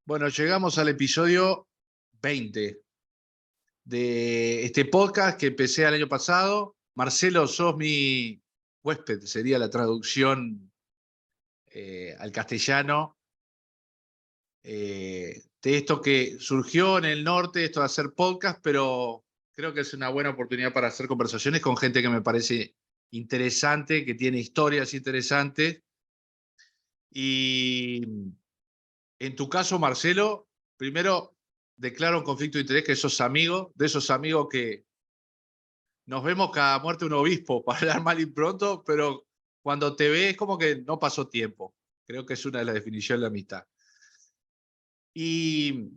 Bueno, llegamos al episodio 20 de este podcast que empecé el año pasado. Marcelo, sos mi huésped, sería la traducción al castellano, de esto que surgió en el norte, esto de hacer podcast, pero creo que es una buena oportunidad para hacer conversaciones con gente que me parece interesante, que tiene historias interesantes. Y en tu caso, Marcelo, primero declaro un conflicto de interés, que sos amigo, de esos amigos que nos vemos cada muerte de un obispo, para hablar mal y pronto, pero cuando te ves es como que no pasó tiempo. Creo que es una de las definiciones de la amistad. Y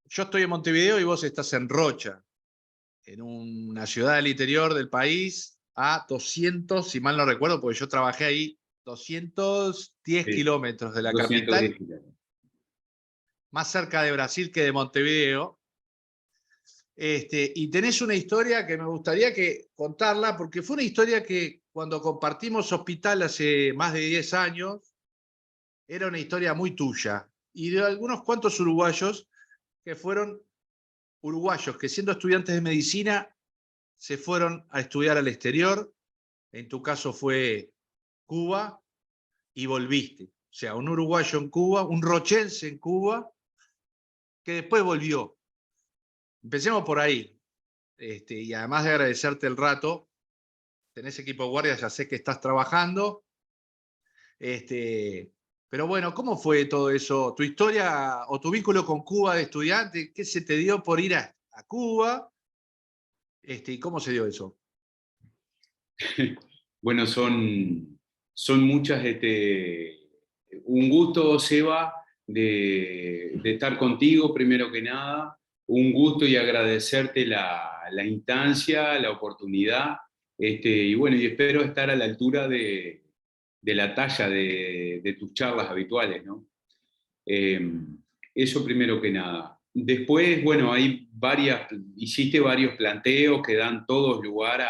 yo estoy en Montevideo y vos estás en Rocha, en una ciudad del interior del país, a 200, si mal no recuerdo, porque yo trabajé ahí, 210 Sí, kilómetros de la 210 capital, kilómetros. más cerca de Brasil que de Montevideo. Y tenés una historia que me gustaría contarla, porque fue una historia que cuando compartimos hospital hace más de 10 años, era una historia muy tuya, y de algunos cuantos uruguayos que fueron uruguayos que, siendo estudiantes de medicina, se fueron a estudiar al exterior. En tu caso fue Cuba, y volviste. O sea, un uruguayo en Cuba, un rochense en Cuba, que después volvió. Empecemos por ahí. Y además de agradecerte el rato, tenés equipo de guardia, ya sé que estás trabajando. Pero bueno, ¿cómo fue todo eso? ¿Tu historia o tu vínculo con Cuba de estudiante? ¿Qué se te dio por ir a Cuba? ¿Y cómo se dio eso? Bueno, son muchas. Un gusto, Seba, de estar contigo, primero que nada. Un gusto y agradecerte la instancia, la oportunidad. Y bueno, y espero estar a la altura de la talla de tus charlas habituales, ¿no? Eh, Eso primero que nada. Después, bueno, hiciste varios planteos que dan todos lugar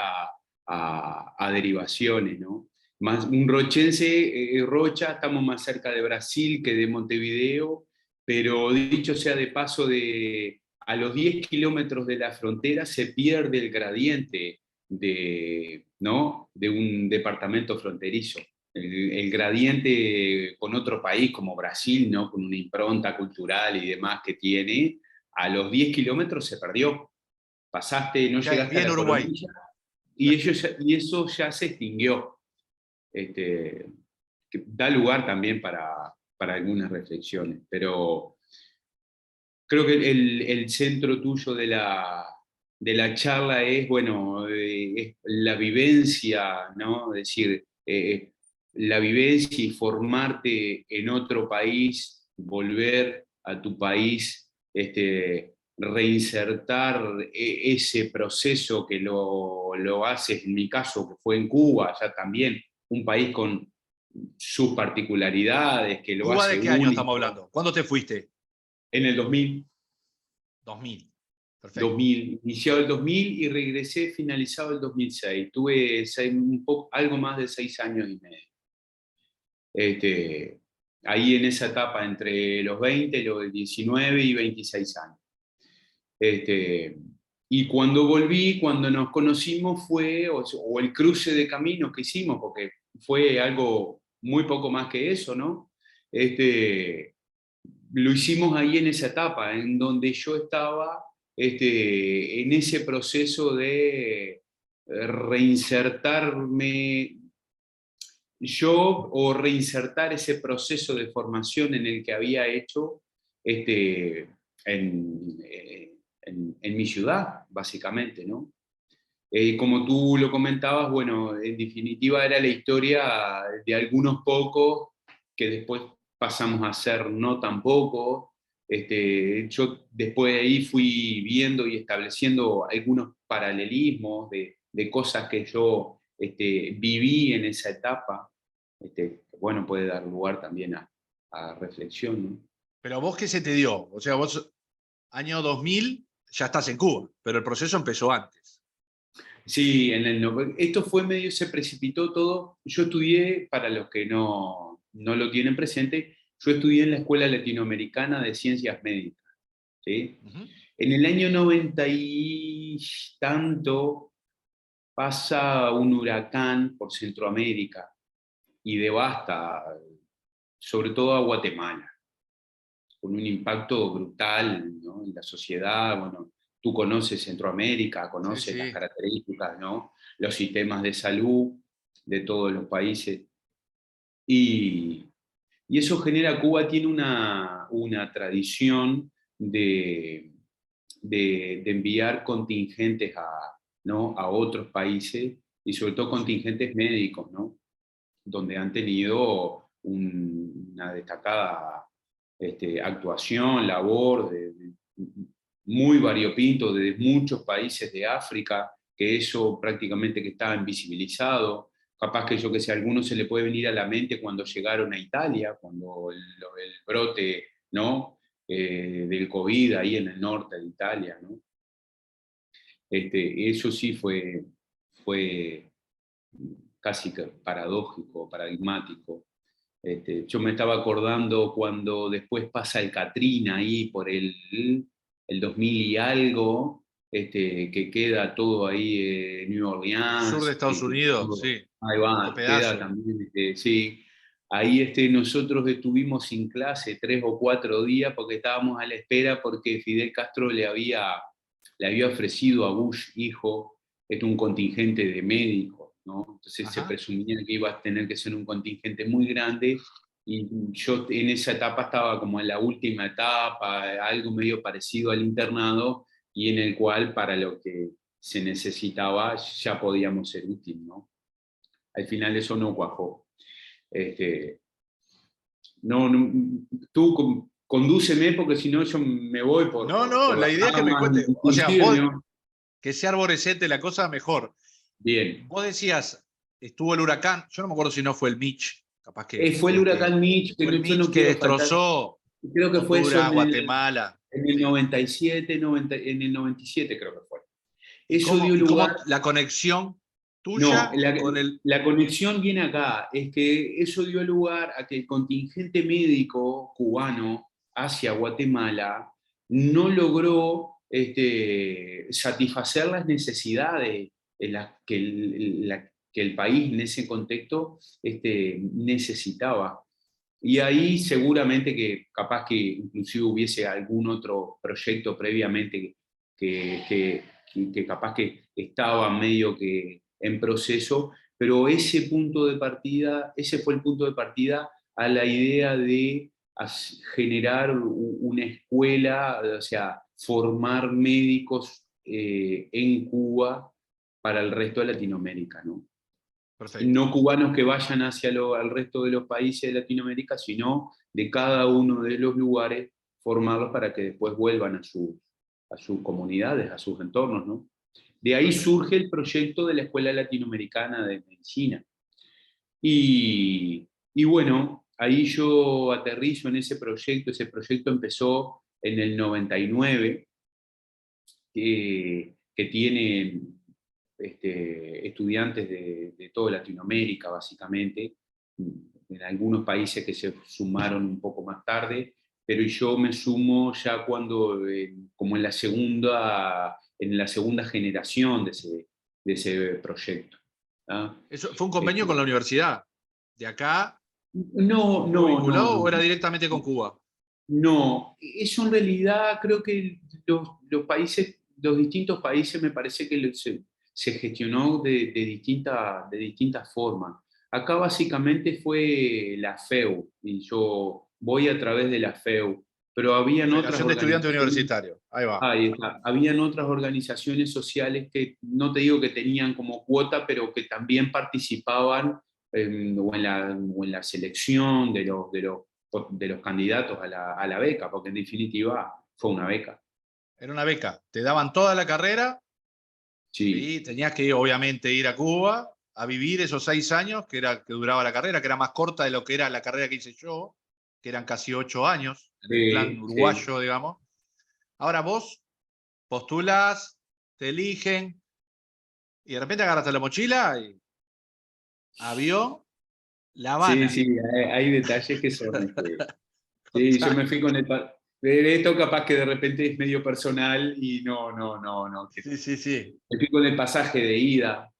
a derivaciones, ¿no? Más un rochense, Rocha, estamos más cerca de Brasil que de Montevideo, pero dicho sea de paso, a los 10 kilómetros de la frontera se pierde el gradiente ¿no? de un departamento fronterizo. El gradiente con otro país como Brasil, ¿no? Con una impronta cultural y demás que tiene, a los 10 kilómetros se perdió. Pasaste, no Ya es llegaste a bien la Uruguay. coronilla y eso ya se extinguió. Este, que da lugar también para algunas reflexiones, pero creo que el centro tuyo de la charla es, bueno, es la vivencia, ¿no? Es decir, la vivencia y formarte en otro país, volver a tu país, reinsertar ese proceso que lo haces, en mi caso, que fue en Cuba, ya también, un país con sus particularidades, que lo ¿Cuba hace de qué año estamos único. hablando? ¿Cuándo te fuiste? En el 2000, 2000. Perfecto. 2000, iniciado el 2000 y regresé finalizado el 2006. Tuve algo más de 6 años y medio. Este, Ahí en esa etapa entre los 20, los 19 y 26 años. Este, y cuando volví, cuando nos conocimos fue, o el cruce de caminos que hicimos, porque fue algo muy poco más que eso, ¿no? Lo hicimos ahí en esa etapa, en donde yo estaba en ese proceso de reinsertarme yo o reinsertar ese proceso de formación en el que había hecho en, en mi ciudad, básicamente, ¿no? Como tú lo comentabas, bueno, en definitiva era la historia de algunos pocos que después pasamos a ser no tan pocos. Yo después de ahí fui viendo y estableciendo algunos paralelismos de cosas que yo viví en esa etapa, que bueno, puede dar lugar también a reflexión, ¿no? Pero vos, ¿qué se te dio? O sea, vos, año 2000, ya estás en Cuba, pero el proceso empezó antes. Sí, esto fue medio, se precipitó todo. Yo estudié, para los que no lo tienen presente, Yo estudié en la Escuela Latinoamericana de Ciencias Médicas, ¿sí? Ujú. En el año 90 y tanto pasa un huracán por Centroamérica y devasta, sobre todo a Guatemala, con un impacto brutal, ¿no?, en la sociedad. Bueno, tú conoces Centroamérica, Sí, conoces las sí. características, ¿no?, los sistemas de salud de todos los países. Y, y eso genera, Cuba tiene una tradición de enviar contingentes a, ¿no?, a otros países, y sobre todo Sí. contingentes médicos, ¿no?, donde han tenido una destacada actuación, labor, muy variopinto de muchos países de África, que eso prácticamente que estaba invisibilizado. Capaz que yo que sé, a algunos se le puede venir a la mente cuando llegaron a Italia, cuando el brote, ¿no?, del COVID ahí en el norte de Italia, ¿no? Eso sí fue casi que paradójico, paradigmático. Yo me estaba acordando cuando después pasa el Katrina ahí por el 2000 y algo, que queda todo ahí en New El sur de Orleans, Estados Unidos, todo, sí. ahí Qué va, queda pedazo. también, sí. Ahí nosotros estuvimos sin clase 3 o 4 días porque estábamos a la espera porque Fidel Castro le había ofrecido a Bush, hijo, un contingente de médicos, ¿no? Entonces se Ajá. presumía que iba a tener que ser un contingente muy grande, y yo en esa etapa estaba como en la última etapa, algo medio parecido al internado, y en el cual para lo que se necesitaba ya podíamos ser útiles, ¿no? Al final eso no cuajó. Este, no, no, tú condúceme porque si no yo me voy por, No, por, no, por la las idea es que me ramas, cuente. O sea, inclusive, vos, ¿no? que sea arborescente la cosa, mejor. Bien. Vos decías, estuvo el huracán, yo no me acuerdo si no fue el Mitch, capaz que Fue el huracán Mitch, que fue el yo Mitch no que quiero faltar. destrozó Creo que fue eso Honduras, Guatemala. en el Sí. 97, en el 97 creo que fue. ¿Y Eso cómo, dio y lugar. cómo la conexión No, tuya con el... la conexión viene acá, es que eso dio lugar a que el contingente médico cubano hacia Guatemala no logró satisfacer las necesidades que el país en ese contexto necesitaba. Y ahí seguramente que capaz que inclusive hubiese algún otro proyecto previamente que, que, que capaz que estaba medio que en proceso, pero ese fue el punto de partida a la idea de generar una escuela, o sea, formar médicos en Cuba para el resto de Latinoamérica, ¿no? Perfecto. No cubanos que vayan al resto de los países de Latinoamérica, sino de cada uno de los lugares, formarlos para que después vuelvan a sus comunidades, a sus entornos, ¿no? De ahí Perfecto. surge el proyecto de la Escuela Latinoamericana de Medicina. Y bueno, ahí yo aterrizo en ese proyecto empezó en el 99, que tiene estudiantes de toda Latinoamérica, básicamente, en algunos países que se sumaron un poco más tarde, pero yo me sumo ya cuando, como en la segunda generación de ese proyecto. ¿Ah? ¿Eso fue un convenio con Este, la universidad? ¿De acá no, estuvo no, no, vinculado o era no. directamente con Cuba? No, eso en realidad creo que los distintos países me parece que se gestionó de distintas formas. Acá básicamente fue la FEU, y yo voy a través de la FEU, pero habían otras Federación de Estudiantes organizaciones. Universitarios. Ahí va. Ahí está. Habían otras organizaciones sociales que no te digo que tenían como cuota, pero que también participaban, o en la selección de los candidatos a la beca, porque en definitiva fue una beca. Era una beca. Te daban toda la carrera Sí, y tenías que, obviamente, ir a Cuba a vivir esos 6 años que duraba la carrera, que era más corta de lo que era la carrera que hice yo, que eran casi 8 años, en el plan sí, sí. uruguayo, digamos. Ahora vos postulás, te eligen y de repente agarraste la mochila y avión, La Sí, Habana. sí, hay detalles que son. Sí, yo me fui con esto capaz que de repente es medio personal y no. Sí, sí, sí. Me fui con el pasaje de ida,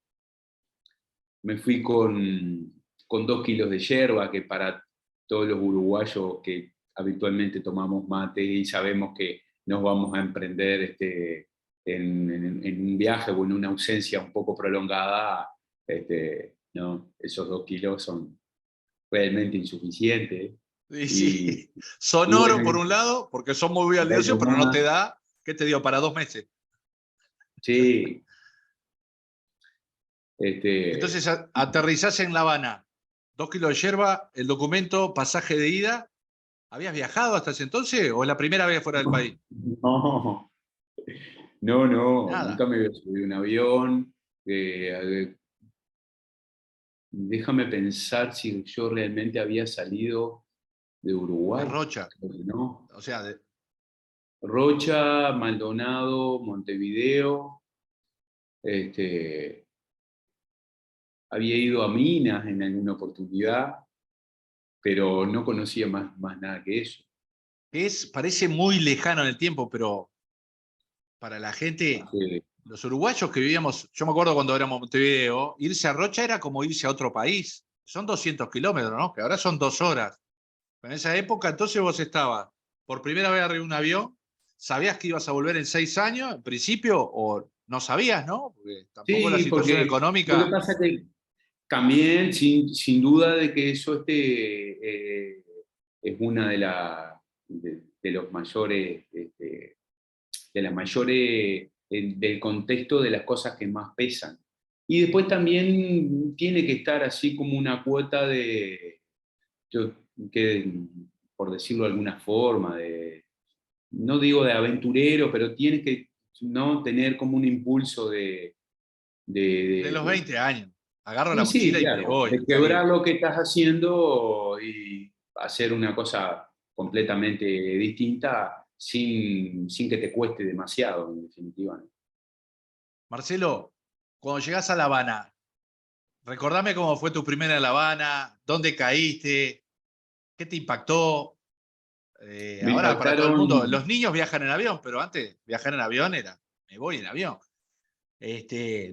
me fui con 2 kilos de yerba, que para todos los uruguayos que habitualmente tomamos mate y sabemos que nos vamos a emprender en un viaje o en una ausencia un poco prolongada, ¿no? Esos 2 kilos son realmente insuficientes. Y Y, sí, y sonoro por bueno, un lado, porque son muy valiosos, algo pero no te más. da, ¿qué te dio? Para 2 meses. Sí, este, Entonces aterrizás en La Habana, 2 kilos de yerba, el documento, pasaje de ida. ¿Habías viajado hasta ese entonces o es la primera vez fuera del país? no, no, Nada, nunca me había subido a un avión. eh, Déjame pensar si yo realmente había salido de de Uruguay. Rocha. Creo que no. O sea, Rocha, Maldonado, Montevideo. Este, Había ido a Minas en alguna oportunidad, pero no conocía más nada que eso. parece muy lejano en el tiempo, pero para la gente, Hace- los uruguayos que vivíamos, yo me acuerdo cuando éramos en Montevideo, irse a Rocha era como irse a otro país. Son 200 kilómetros, ¿no? Que ahora son 2 horas. En esa época, entonces vos estabas por primera vez arriba de un avión, sabías que ibas a volver en 6 años, en principio, o no sabías, ¿no? Porque tampoco la Sí, situación porque lo que económica. pasa es que también, sin duda de que eso es una de los mayores, de las mayores, del contexto de las cosas que más pesan. Y después también tiene que estar así como una cuota yo- que, por decirlo de alguna forma, no digo de aventurero, pero tienes que no tener como un impulso De los de 20 años. Agarro la y sí, mochila y me claro, voy de al quebrar Caribe. lo que estás haciendo y hacer una cosa completamente distinta sin que te cueste demasiado, en definitiva, ¿no? Marcelo, cuando llegás a La Habana, recordame cómo fue tu primera en La Habana, dónde caíste, qué te impactó. Me Ahora para todo el mundo, impactaron, los niños viajan en avión, pero antes viajar en avión era, me voy en avión.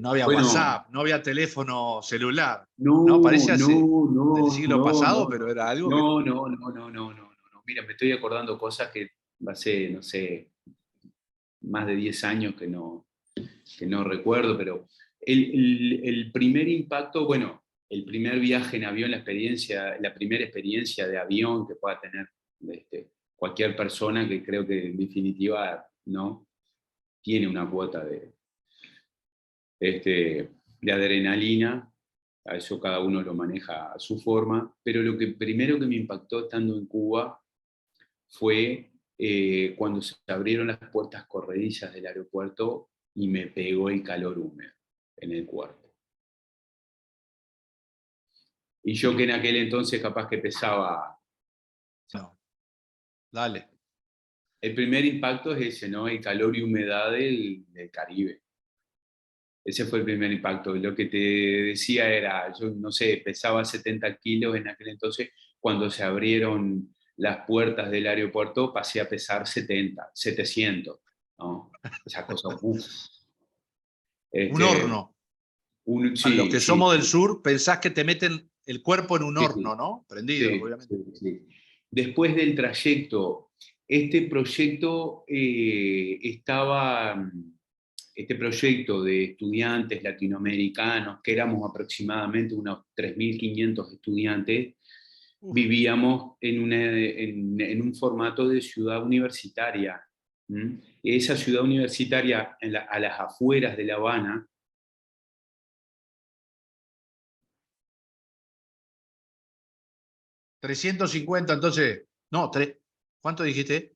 No había bueno, WhatsApp, no había teléfono celular. No, no, parece del no, siglo no, pasado, no, pero era algo que... no, no, no, no, no, no, no, no. Mira, me estoy acordando cosas que hace, no sé, más de 10 años que no recuerdo, pero el primer impacto, bueno, el primer viaje en avión, la primera experiencia de avión que pueda tener cualquier persona, que creo que en definitiva no tiene una cuota de adrenalina, a eso cada uno lo maneja a su forma, pero lo que primero que me impactó estando en Cuba fue cuando se abrieron las puertas corredizas del aeropuerto y me pegó el calor húmedo en el cuerpo. Y yo que en aquel entonces capaz que pesaba, No, dale. el primer impacto es ese, ¿no? El calor y humedad del Caribe. Ese fue el primer impacto. Lo que te decía era, yo no sé, pesaba 70 kilos en aquel entonces, cuando se abrieron las puertas del aeropuerto pasé a pesar 700, ¿no? Esa cosa, uff. Un Este, horno. Para los sí, que sí, somos del sí, sur, pensás que te meten el cuerpo en un sí, horno, ¿no? Prendido, sí, obviamente. sí, sí. Después del trayecto, este proyecto este proyecto de estudiantes latinoamericanos, que éramos aproximadamente unos 3.500 estudiantes, Uf, vivíamos en un formato de ciudad universitaria. ¿Mm? Esa ciudad universitaria a las afueras de La Habana, 350, entonces, no, ¿cuánto dijiste?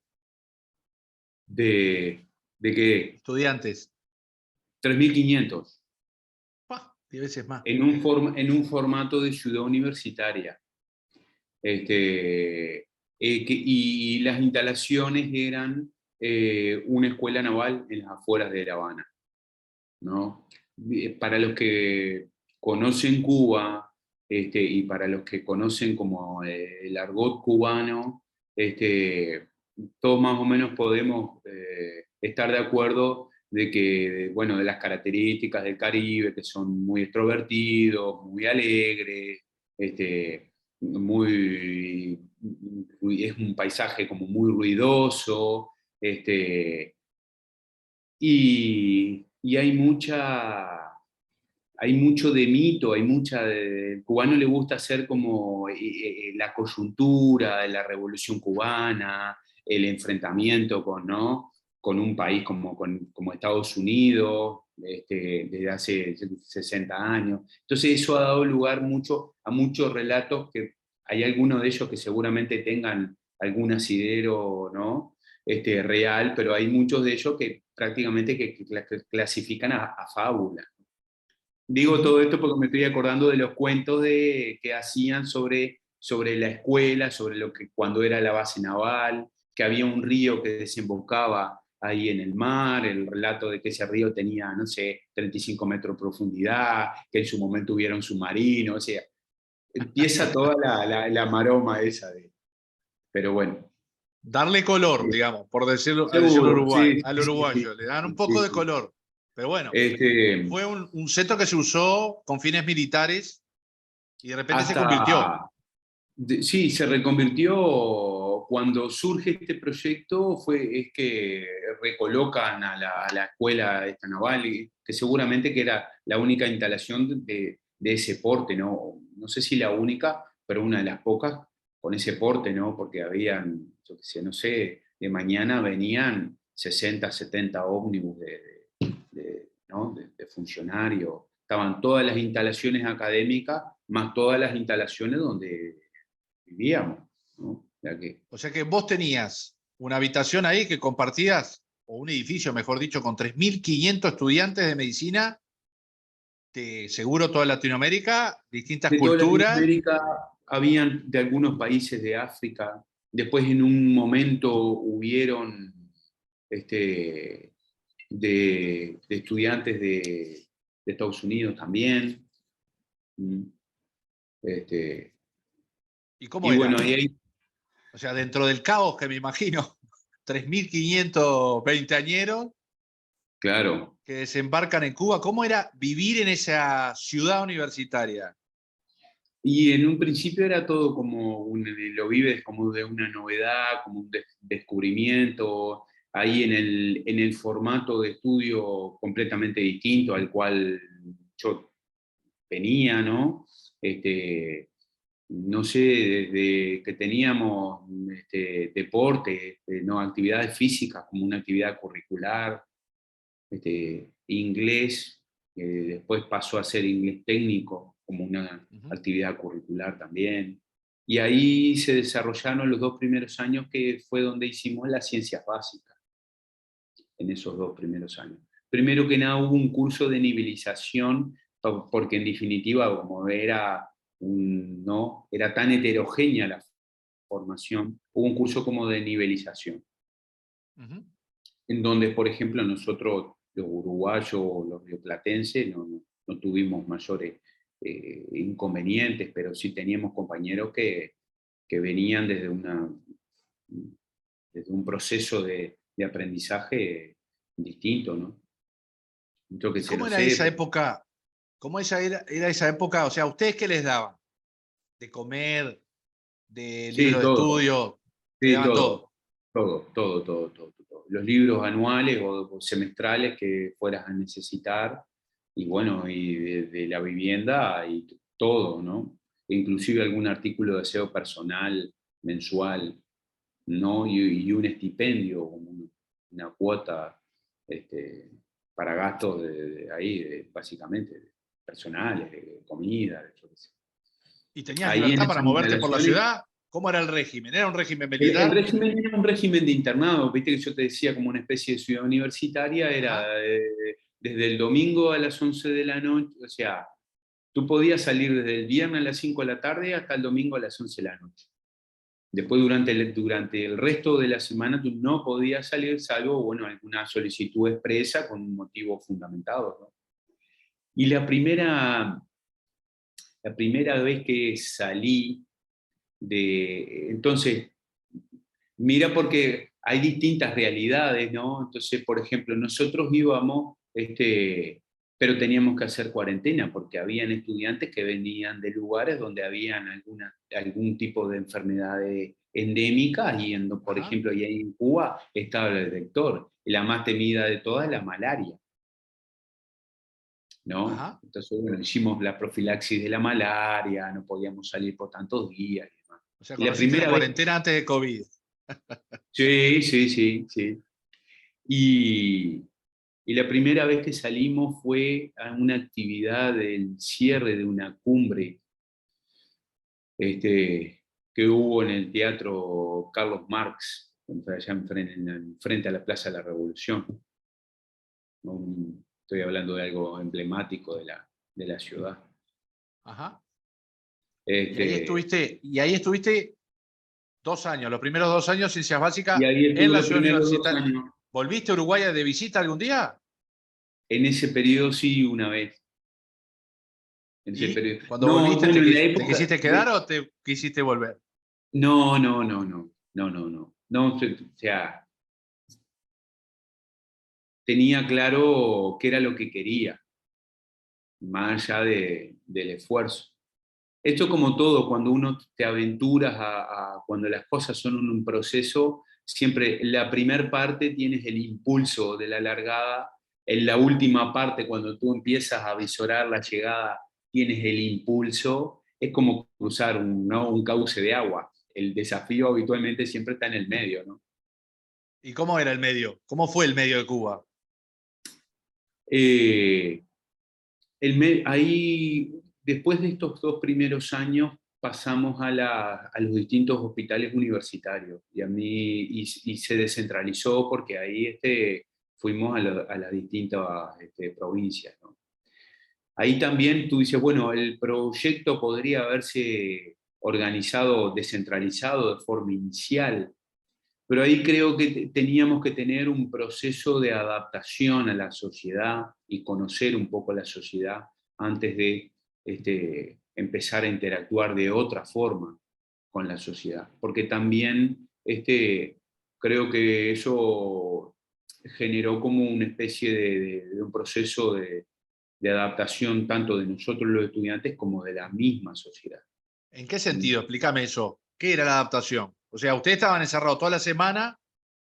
de que Estudiantes. 3.500 ¡Pah! 10 veces más. en un formato de ciudad universitaria. Y las instalaciones eran una escuela naval en las afueras de La Habana, ¿no? Para los que conocen Cuba y para los que conocen como el argot cubano, todos más o menos podemos estar de acuerdo de que, bueno, de las características del Caribe, que son muy extrovertidos, muy alegres, muy, es un paisaje como muy ruidoso, y hay mucho de mito, hay mucha el cubano le gusta hacer como la coyuntura de la Revolución Cubana, el enfrentamiento con, ¿no? Con un país como Estados Unidos, desde hace 60 años. Entonces eso ha dado lugar a muchos relatos que hay algunos de ellos que seguramente tengan algún asidero, ¿no? Real, pero hay muchos de ellos que prácticamente que clasifican a fábula. Digo todo esto porque me estoy acordando de los cuentos que hacían sobre la escuela, sobre lo que cuando era la base naval, que había un río que desembocaba ahí en el mar, el relato de que ese río tenía, no sé, 35 metros de profundidad, que en su momento hubiera un submarino, o sea, empieza toda la maroma esa pero bueno. Darle color, digamos, por decirlo, a decirlo Seguro, sí, al sí, sí, uruguayo. Le dan un sí, poco sí, de sí. color. Pero bueno, Este, fue un centro que se usó con fines militares y de repente se convirtió. hasta, sí, se reconvirtió cuando surge este proyecto, es que recolocan a la escuela esta naval, que seguramente que era la única instalación de ese porte, ¿no? No sé si la única, pero una de las pocas con ese porte, ¿no? Porque habían, yo qué sé, no sé, de mañana venían 60, 70 ómnibus ¿no? de funcionarios. Estaban todas las instalaciones académicas, más todas las instalaciones donde vivíamos, ¿no? Ya que, O sea que vos tenías una habitación ahí que compartías, o un edificio, mejor dicho, con 3.500 estudiantes de medicina, de seguro toda Latinoamérica, distintas de toda culturas. Latinoamérica, habían de algunos países de África, después en un momento hubieron de estudiantes de Estados Unidos también. Este, ¿Y cómo y bueno, era? ahí hay, O sea, dentro del caos que me imagino, 3.500 veinteañeros claro. que desembarcan en Cuba, ¿cómo era vivir en esa ciudad universitaria? Y en un principio era todo como, lo vives como de una novedad, como un descubrimiento, ahí en el formato de estudio completamente distinto al cual yo venía, ¿no? No sé, desde que teníamos deporte, ¿no? Actividades físicas como una actividad curricular, inglés, después pasó a ser inglés técnico como una Ujú. actividad curricular también. Y ahí se desarrollaron los 2 primeros años que fue donde hicimos las ciencias básicas, en esos 2 primeros años. Primero que nada hubo un curso de nivelización, porque en definitiva como ¿no? Era tan heterogénea la formación, hubo un curso como de nivelización Ujú. en donde, por ejemplo, nosotros, los uruguayos, los rioplatenses, no tuvimos mayores inconvenientes, pero sí teníamos compañeros que venían desde un proceso de aprendizaje distinto, ¿no? Yo que ¿Y sé, cómo no era sé, esa época? ¿Cómo era esa época? O sea, ¿ustedes qué les daban? ¿De comer? ¿De libro sí, de todo, estudio? Te sí, daban todo, todo. todo. Los libros anuales o semestrales que fueras a necesitar, y bueno, y de la vivienda y todo, ¿no? Inclusive algún artículo de aseo personal mensual, ¿no? Y un estipendio, una cuota este, para gastos ahí, básicamente, personales, de comida, yo qué sé. ¿Y tenías Ahí en libertad para esas moverte por la instalaciones. ciudad? ¿Cómo era el régimen? ¿Era un régimen El militar? régimen era un régimen de internado, viste que yo te decía como una especie de ciudad universitaria, Ajá. era desde el domingo a las 11 de la noche, o sea, tú podías salir desde el viernes a las 5 de la tarde hasta el domingo a las 11 de la noche. Después, durante el resto de la semana, tú no podías salir, salvo, bueno, alguna solicitud expresa con un motivo fundamentado, ¿no? Y la primera vez que salí entonces, Mira, porque hay distintas realidades, ¿no? Entonces, por ejemplo, nosotros íbamos, pero teníamos que hacer cuarentena porque habían estudiantes que venían de lugares donde habían algún tipo de enfermedades endémicas y, por Ajá, ejemplo, ahí en Cuba estaba el vector. La más temida de todas es la malaria, ¿no? ajá. Entonces, bueno, hicimos la profilaxis de la malaria, no podíamos salir por tantos días y demás. O sea, Y la conociste la primera vez, cuarentena antes de COVID. sí, sí, sí, sí. Y, y la primera vez que salimos fue a una actividad del cierre de una cumbre que hubo en el Teatro Carlos Marx, allá enfrente a la Plaza de la Revolución. Estoy hablando de algo emblemático de la ciudad. Ajá. Este, Y ahí estuviste 2 años, los primeros 2 años, ciencias y básicas ahí en estuve la los ciudad primeros 2 universitaria. años. ¿Volviste a Uruguay de visita algún día? En ese periodo sí, una vez. En ese ¿Y periodo. cuando No, volviste, bueno, en la te época. quisiste quedar o te quisiste volver? No, no, no, no. No, no, no. No, o sea, tenía claro qué era lo que quería, más allá del esfuerzo. Esto como todo, cuando uno te aventuras cuando las cosas son un proceso, siempre en la primera parte tienes el impulso de la largada, en la última parte, cuando tú empiezas a visorar la llegada, tienes el impulso, es como cruzar ¿no? un cauce de agua. El desafío habitualmente siempre está en el medio, ¿no? ¿Y cómo era el medio? ¿Cómo fue el medio de Cuba? Eh, Ahí, después de estos 2 primeros años, pasamos a los distintos hospitales universitarios y, y se descentralizó porque ahí fuimos a las distintas provincias, ¿no? Ahí también tú dices, bueno, el proyecto podría haberse organizado descentralizado de forma inicial, pero ahí creo que teníamos que tener un proceso de adaptación a la sociedad y conocer un poco la sociedad antes de empezar a interactuar de otra forma con la sociedad. Porque también creo que eso generó como una especie de un proceso de adaptación tanto de nosotros los estudiantes como de la misma sociedad. ¿En qué sentido? Explícame eso. ¿Qué era la adaptación? O sea, ustedes estaban encerrados toda la semana,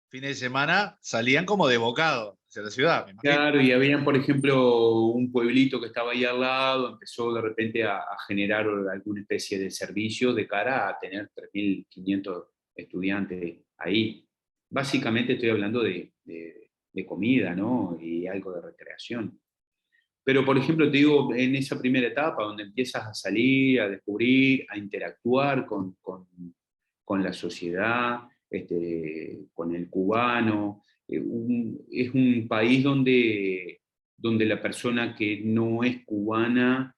fines de semana, salían como de bocado hacia la ciudad, me imagino. Claro, y había, por ejemplo, un pueblito que estaba ahí al lado, empezó de repente a generar alguna especie de servicio de cara a tener 3.500 estudiantes ahí. Básicamente estoy hablando de comida, ¿no? Y algo de recreación. Pero, por ejemplo, te digo, en esa primera etapa donde empiezas a salir, a descubrir, a interactuar con la sociedad, con el cubano, es un país donde la persona que no es cubana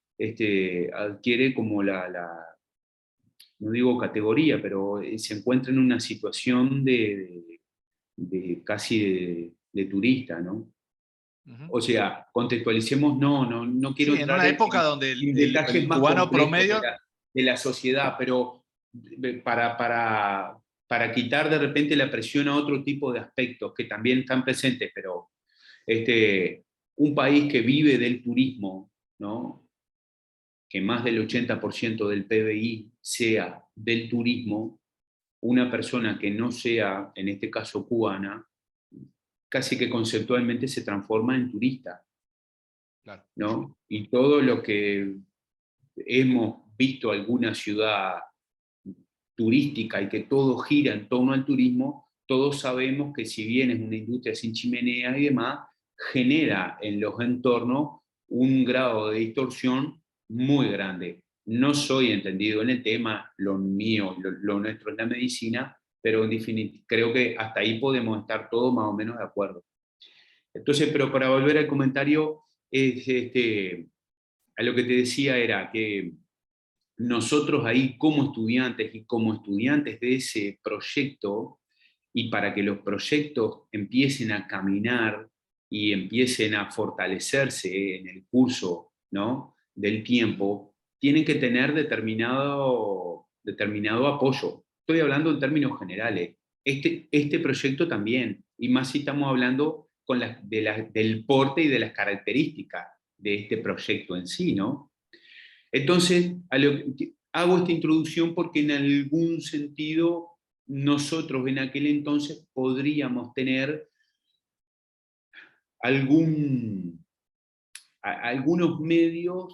adquiere como no digo categoría, pero se encuentra en una situación de casi de turista, ¿no? Ujú. O sea, contextualicemos, no quiero Sí, en entrar una época donde en detalles el más cubano complejos promedio, de la sociedad, pero para quitar de repente la presión a otro tipo de aspectos que también están presentes, pero un país que vive del turismo, ¿no? Que más del 80% del PBI sea del turismo, una persona que no sea, en este caso cubana, casi que conceptualmente se transforma en turista, claro. ¿no? Y todo lo que hemos visto alguna ciudad turística y que todo gira en torno al turismo, todos sabemos que si bien es una industria sin chimenea y demás, genera en los entornos un grado de distorsión muy grande. No soy entendido en el tema, lo mío, lo nuestro es la medicina, pero en definitiva creo que hasta ahí podemos estar todos más o menos de acuerdo. Entonces, pero para volver al comentario, a lo que te decía era que nosotros ahí como estudiantes y como estudiantes de ese proyecto, y para que los proyectos empiecen a caminar y empiecen a fortalecerse en el curso, ¿no? del tiempo, tienen que tener determinado apoyo. Estoy hablando en términos generales. este proyecto también, y más si estamos hablando del porte y de las características de este proyecto en sí, ¿no? Entonces, hago esta introducción porque en algún sentido nosotros en aquel entonces podríamos tener algunos medios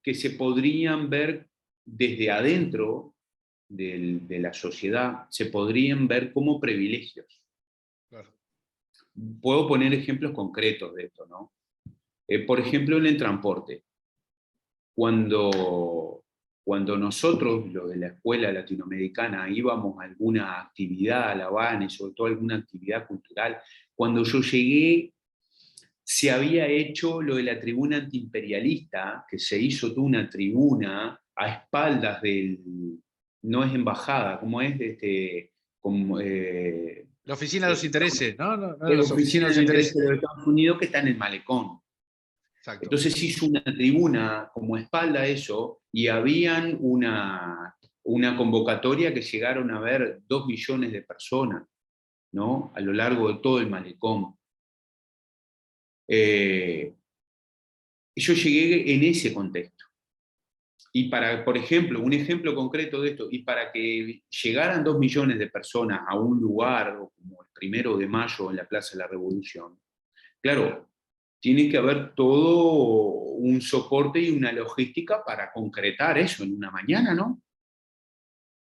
que se podrían ver desde adentro de la sociedad, se podrían ver como privilegios. Claro. Puedo poner ejemplos concretos de esto, ¿no? Por ejemplo, en el transporte. Cuando nosotros, los de la escuela latinoamericana, íbamos a alguna actividad a La Habana, y sobre todo alguna actividad cultural, cuando yo llegué, se había hecho lo de la tribuna antiimperialista, que se hizo toda una tribuna a espaldas del, no es embajada, ¿cómo es? Como, La oficina de los intereses, ¿no? No, no, es las oficinas oficina de los de interés intereses. de los Estados Unidos que está en el malecón. Exacto. Entonces hizo una tribuna como espalda a eso y habían una convocatoria que llegaron a ver 2 millones de personas, ¿no? A lo largo de todo el malecón. Yo llegué en ese contexto. Y para, por ejemplo, un ejemplo concreto de esto, y para que llegaran 2 millones de personas a un lugar como el 1 de mayo en la Plaza de la Revolución, claro, tiene que haber todo un soporte y una logística para concretar eso en una mañana, ¿no?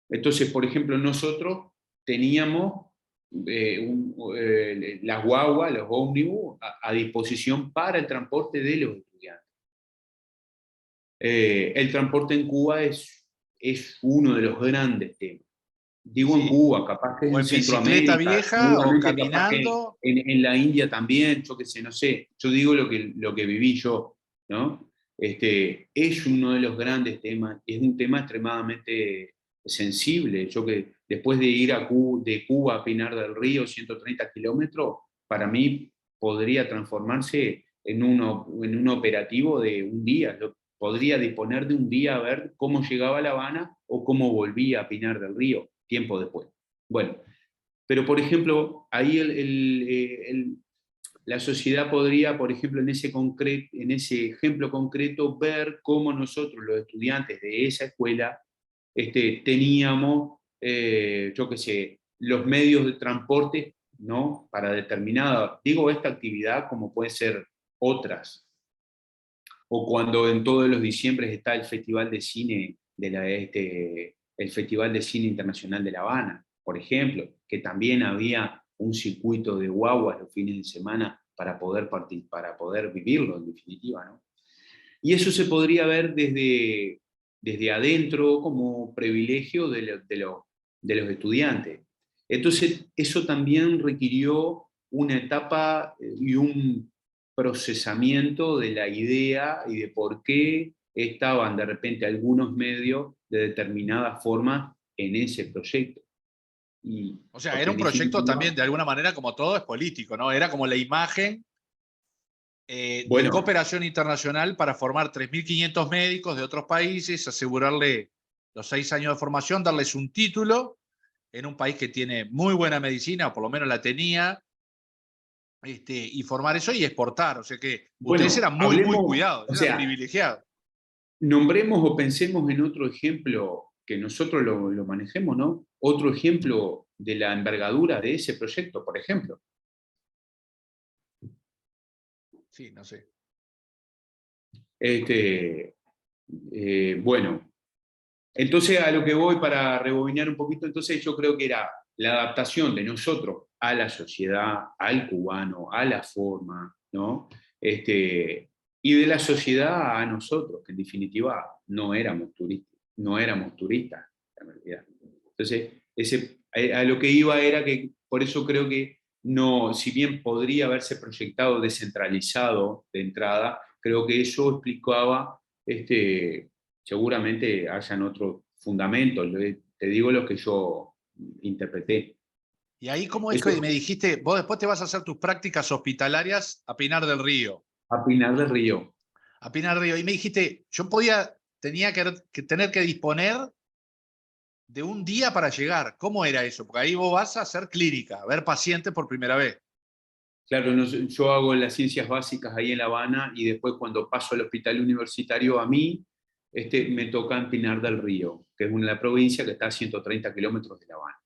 Entonces, por ejemplo, nosotros teníamos las guaguas, los ómnibus, a disposición para el transporte de los estudiantes. El transporte en Cuba es uno de los grandes temas. Digo en Sí. Cuba, capaz que O en en bicicleta Centroamérica, vieja o seguramente capaz que caminando. en la India también, yo qué sé, no sé. Yo digo lo que viví yo, ¿no? Es uno de los grandes temas, es un tema extremadamente sensible. Yo que después de ir de Cuba a Pinar del Río, 130 kilómetros, para mí podría transformarse en un operativo de un día. Yo podría disponer de un día a ver cómo llegaba a La Habana o cómo volvía a Pinar del Río tiempo después. Bueno, pero por ejemplo, ahí la sociedad podría, por ejemplo, en ese ejemplo concreto, ver cómo nosotros, los estudiantes de esa escuela, teníamos, yo qué sé, los medios de transporte, ¿no? Para determinada, digo esta actividad como puede ser otras, o cuando en todos los diciembres está el Festival de Cine el Festival de Cine Internacional de La Habana, por ejemplo, que también había un circuito de guaguas los fines de semana para poder vivirlo, en definitiva, ¿no? Y eso se podría ver desde adentro como privilegio de los estudiantes. Entonces, eso también requirió una etapa y un procesamiento de la idea y de por qué estaban de repente algunos medios de determinada forma en ese proyecto. Y O sea, era porque un en proyecto también, definitiva, de alguna manera, como todo, es político, ¿no? Era como la imagen de bueno, cooperación internacional para formar 3.500 médicos de otros países, asegurarle los 6 años de formación, darles un título en un país que tiene muy buena medicina, o por lo menos la tenía, y formar eso y exportar. O sea que ustedes bueno, eran muy, muy hablemos, cuidados, o eran sea, privilegiados. nombremos o pensemos en otro ejemplo que nosotros lo manejemos, ¿no? Otro ejemplo de la envergadura de ese proyecto, por ejemplo. Sí, no sé. Este, bueno, entonces a lo que voy para rebobinar un poquito, entonces yo creo que era la adaptación de nosotros a la sociedad, al cubano, a la forma, ¿no? Y de la sociedad a nosotros, que en definitiva no éramos turistas, en realidad. Entonces, a lo que iba era que, por eso creo que no, si bien podría haberse proyectado descentralizado de entrada, creo que eso explicaba, seguramente hayan otros fundamentos, te digo lo que yo interpreté. Y ahí, ¿cómo es que Eso, me dijiste? Vos después te vas a hacer tus prácticas hospitalarias a Pinar del Río. a Pinar del Río. A Pinar del Río. Y me dijiste, yo tenía que tener que disponer de un día para llegar. ¿Cómo era eso? Porque ahí vos vas a hacer clínica, a ver pacientes por primera vez. Claro, yo hago las ciencias básicas ahí en La Habana y después cuando paso al hospital universitario a mí, me toca en Pinar del Río, que es una provincia que está a 130 kilómetros de La Habana.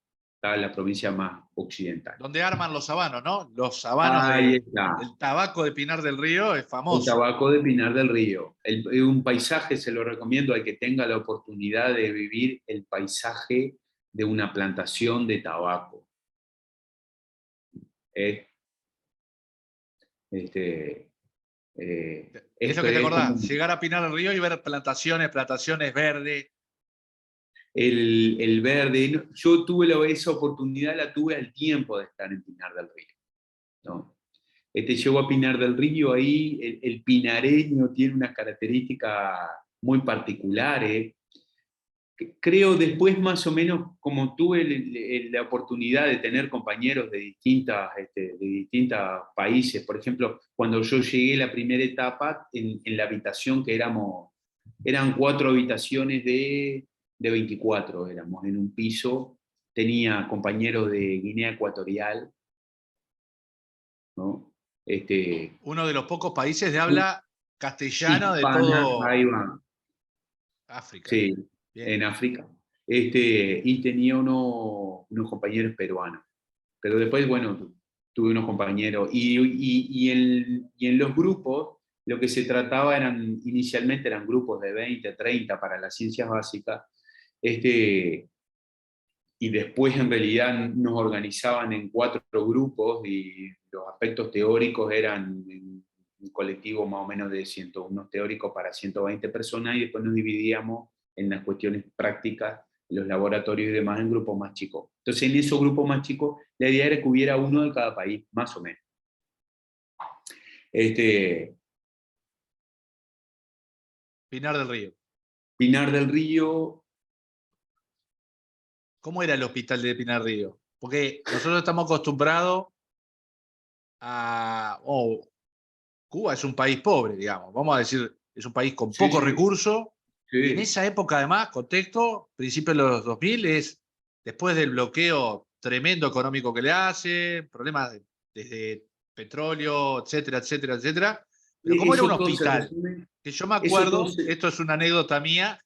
Está en la provincia más occidental. Donde arman los habanos, ¿no? Los habanos Ahí está, el tabaco de Pinar del Río es el famoso. tabaco de Pinar del Río. Un paisaje, se lo recomiendo al que tenga la oportunidad de vivir el paisaje de una plantación de tabaco. Eh, este, Es lo esto que te es como acordás, llegar a Pinar del Río y ver plantaciones verdes. el verde. Yo tuve esa oportunidad, la tuve al tiempo de estar en Pinar del Río, ¿no? Llego a Pinar del Río, ahí el pinareño tiene unas características muy particulares. Creo después más o menos, como tuve la oportunidad de tener compañeros de distintos países, por ejemplo, cuando yo llegué la primera etapa, en la habitación que eran 4 habitaciones de 24, éramos en un piso, tenía compañeros de Guinea Ecuatorial, ¿no? Uno de los pocos países de habla castellano de Hispana, ahí todo va, África. sí, Bien. en África. Y tenía unos compañeros peruanos. Pero después, bueno, tuve unos compañeros. Y en los grupos, lo que se trataba inicialmente eran grupos de 20, 30 para las ciencias básicas. Y después en realidad nos organizaban en 4 grupos y los aspectos teóricos eran en un colectivo más o menos de 101 teóricos para 120 personas y después nos dividíamos en las cuestiones prácticas, los laboratorios y demás en grupos más chicos. Entonces en esos grupos más chicos la idea era que hubiera uno de cada país, más o menos. Este, Pinar del Río. Pinar del Río. ¿Cómo era el hospital de Pinar del Río? Porque nosotros estamos acostumbrados a... Cuba es un país pobre, digamos. Vamos a decir, es un país con Sí, pocos sí, recursos. Y en sí. esa época, además, contexto, principios de los 2000, es después del bloqueo tremendo económico que le hace, problemas desde petróleo, etcétera, etcétera, etcétera. Pero ¿cómo era un Eso todo se hospital? resume. Que yo me Eso todo acuerdo, se, esto es una anécdota mía,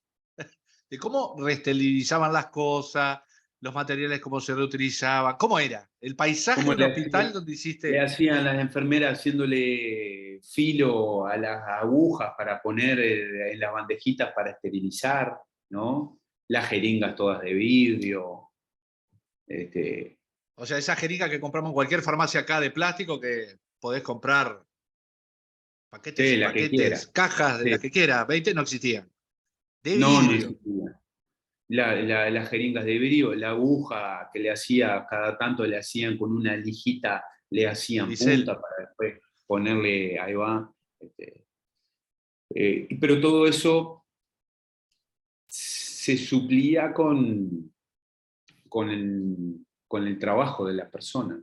de cómo reesterilizaban las cosas, los materiales, cómo se reutilizaban, cómo era el paisaje como del hospital donde le hiciste. hacían las enfermeras haciéndole filo a las agujas para poner en las bandejitas para esterilizar, ¿no? Las jeringas todas de vidrio. Este, O sea, esa jeringa que compramos en cualquier farmacia acá de plástico que podés comprar paquetes sí, y la que quiera. paquetes, cajas de Sí. las que quiera, 20 no existían. De No, no vidrio, existía. Las jeringas de vidrio, la aguja que le hacía, cada tanto le hacían con una lijita, le hacían Grisel. punta para después ponerle, ahí va. Pero todo eso se suplía con el trabajo de las personas.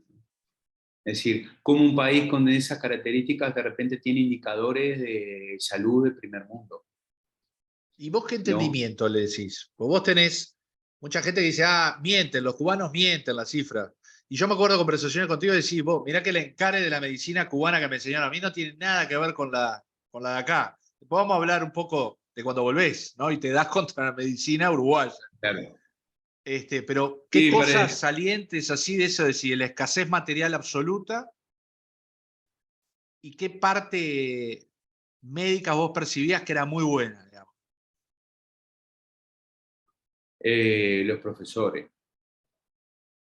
Es decir, como un país con esas características de repente tiene indicadores de salud de primer mundo, ¿Y vos qué ¿no? entendimiento le decís? Pues vos tenés mucha gente que dice, mienten, los cubanos mienten las cifras. Y yo me acuerdo de conversaciones contigo y decís, vos, mirá que el encare de la medicina cubana que me enseñaron a mí no tiene nada que ver con la de acá. Después vamos a hablar un poco de cuando volvés, ¿no? Y te das contra la medicina uruguaya. Claro. Pero, ¿qué Sí, cosas salientes así de eso, de decir, la escasez material absoluta y qué parte médica vos percibías que era muy buena, digamos? los profesores,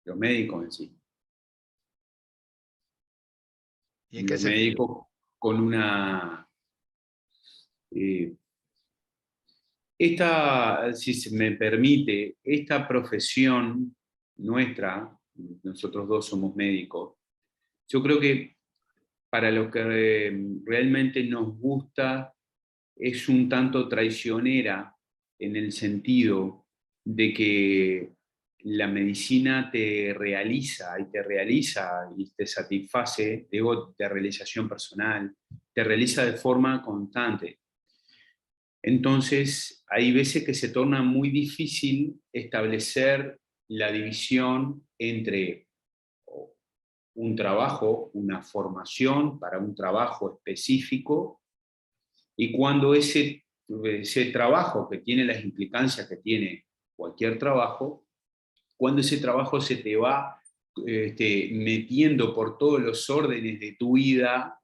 los médicos en sí. ¿Y en qué Los sentido? médicos con una... eh, si se me permite, esta profesión nuestra, nosotros dos somos médicos, yo creo que para lo que realmente nos gusta es un tanto traicionera en el sentido de que la medicina te realiza y te satisface, digo, de realización personal, te realiza de forma constante. Entonces, hay veces que se torna muy difícil establecer la división entre un trabajo, una formación para un trabajo específico, y cuando ese trabajo, que tiene las implicancias que tiene cualquier trabajo, cuando ese trabajo se te va metiendo por todos los órdenes de tu vida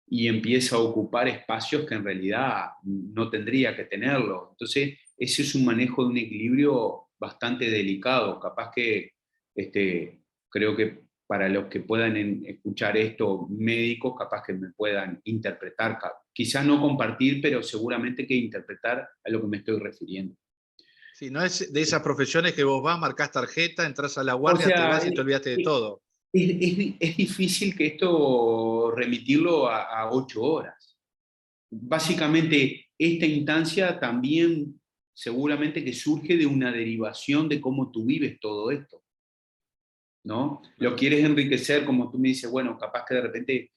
y empieza a ocupar espacios que en realidad no tendría que tenerlo. Entonces, ese es un manejo de un equilibrio bastante delicado. Capaz que creo que para los que puedan escuchar esto, médicos, capaz que me puedan interpretar, quizás no compartir, pero seguramente que interpretar a lo que me estoy refiriendo. Sí, no es de esas profesiones que vos vas, marcás tarjeta, entras a la O guardia, te sea, vas y te olvidaste de todo. es difícil que esto remitirlo a 8 horas. Básicamente, esta instancia también seguramente que surge de una derivación de cómo tú vives todo esto, ¿no? Lo quieres enriquecer, como tú me dices, bueno, capaz que de repente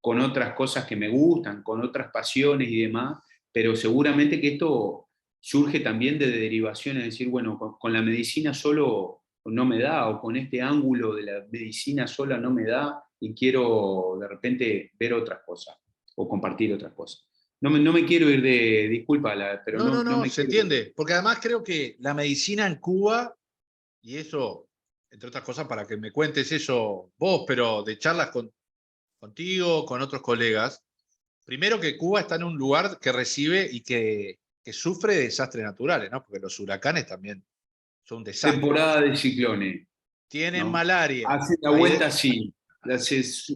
con otras cosas que me gustan, con otras pasiones y demás, pero seguramente que esto surge también de derivación, es decir, bueno, con la medicina solo no me da, o con este ángulo de la medicina sola no me da, y quiero de repente ver otras cosas, o compartir otras cosas. No me quiero ir de, disculpa, pero No, no, no no, me se quiero ir. entiende. Porque además creo que la medicina en Cuba, y eso, entre otras cosas, para que me cuentes eso vos, pero de charlas contigo, con otros colegas, primero que Cuba está en un lugar que recibe y que sufre desastres naturales, ¿no? Porque los huracanes también son un desastre. Temporada de ciclones, Tienen ¿no? malaria. Hacen la Ahí vuelta así,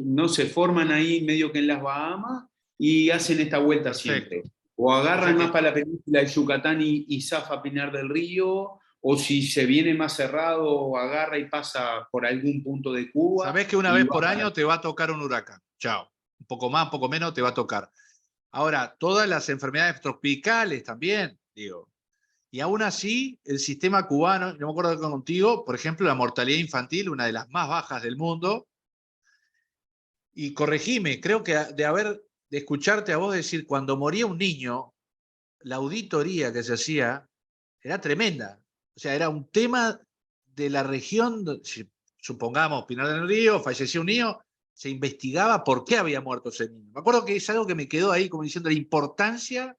no se forman ahí medio que en las Bahamas y hacen esta vuelta siempre. perfecto. O O sea agarran más que, para la península de Yucatán y zafa Pinar del Río, o si se viene más cerrado, agarra y pasa por algún punto de Cuba sabés que una y vez va por para... año te va a tocar un huracán. Chao. Un poco más, un poco menos te va a tocar. Ahora, todas las enfermedades tropicales también, digo. Y aún así, el sistema cubano, no me acuerdo contigo, por ejemplo, la mortalidad infantil, una de las más bajas del mundo. Y corregime, creo que de escucharte a vos decir, cuando moría un niño, la auditoría que se hacía era tremenda. O sea, era un tema de la región, si supongamos Pinar del Río, falleció un niño, se investigaba por qué había muerto ese niño. Me acuerdo que es algo que me quedó ahí como diciendo la importancia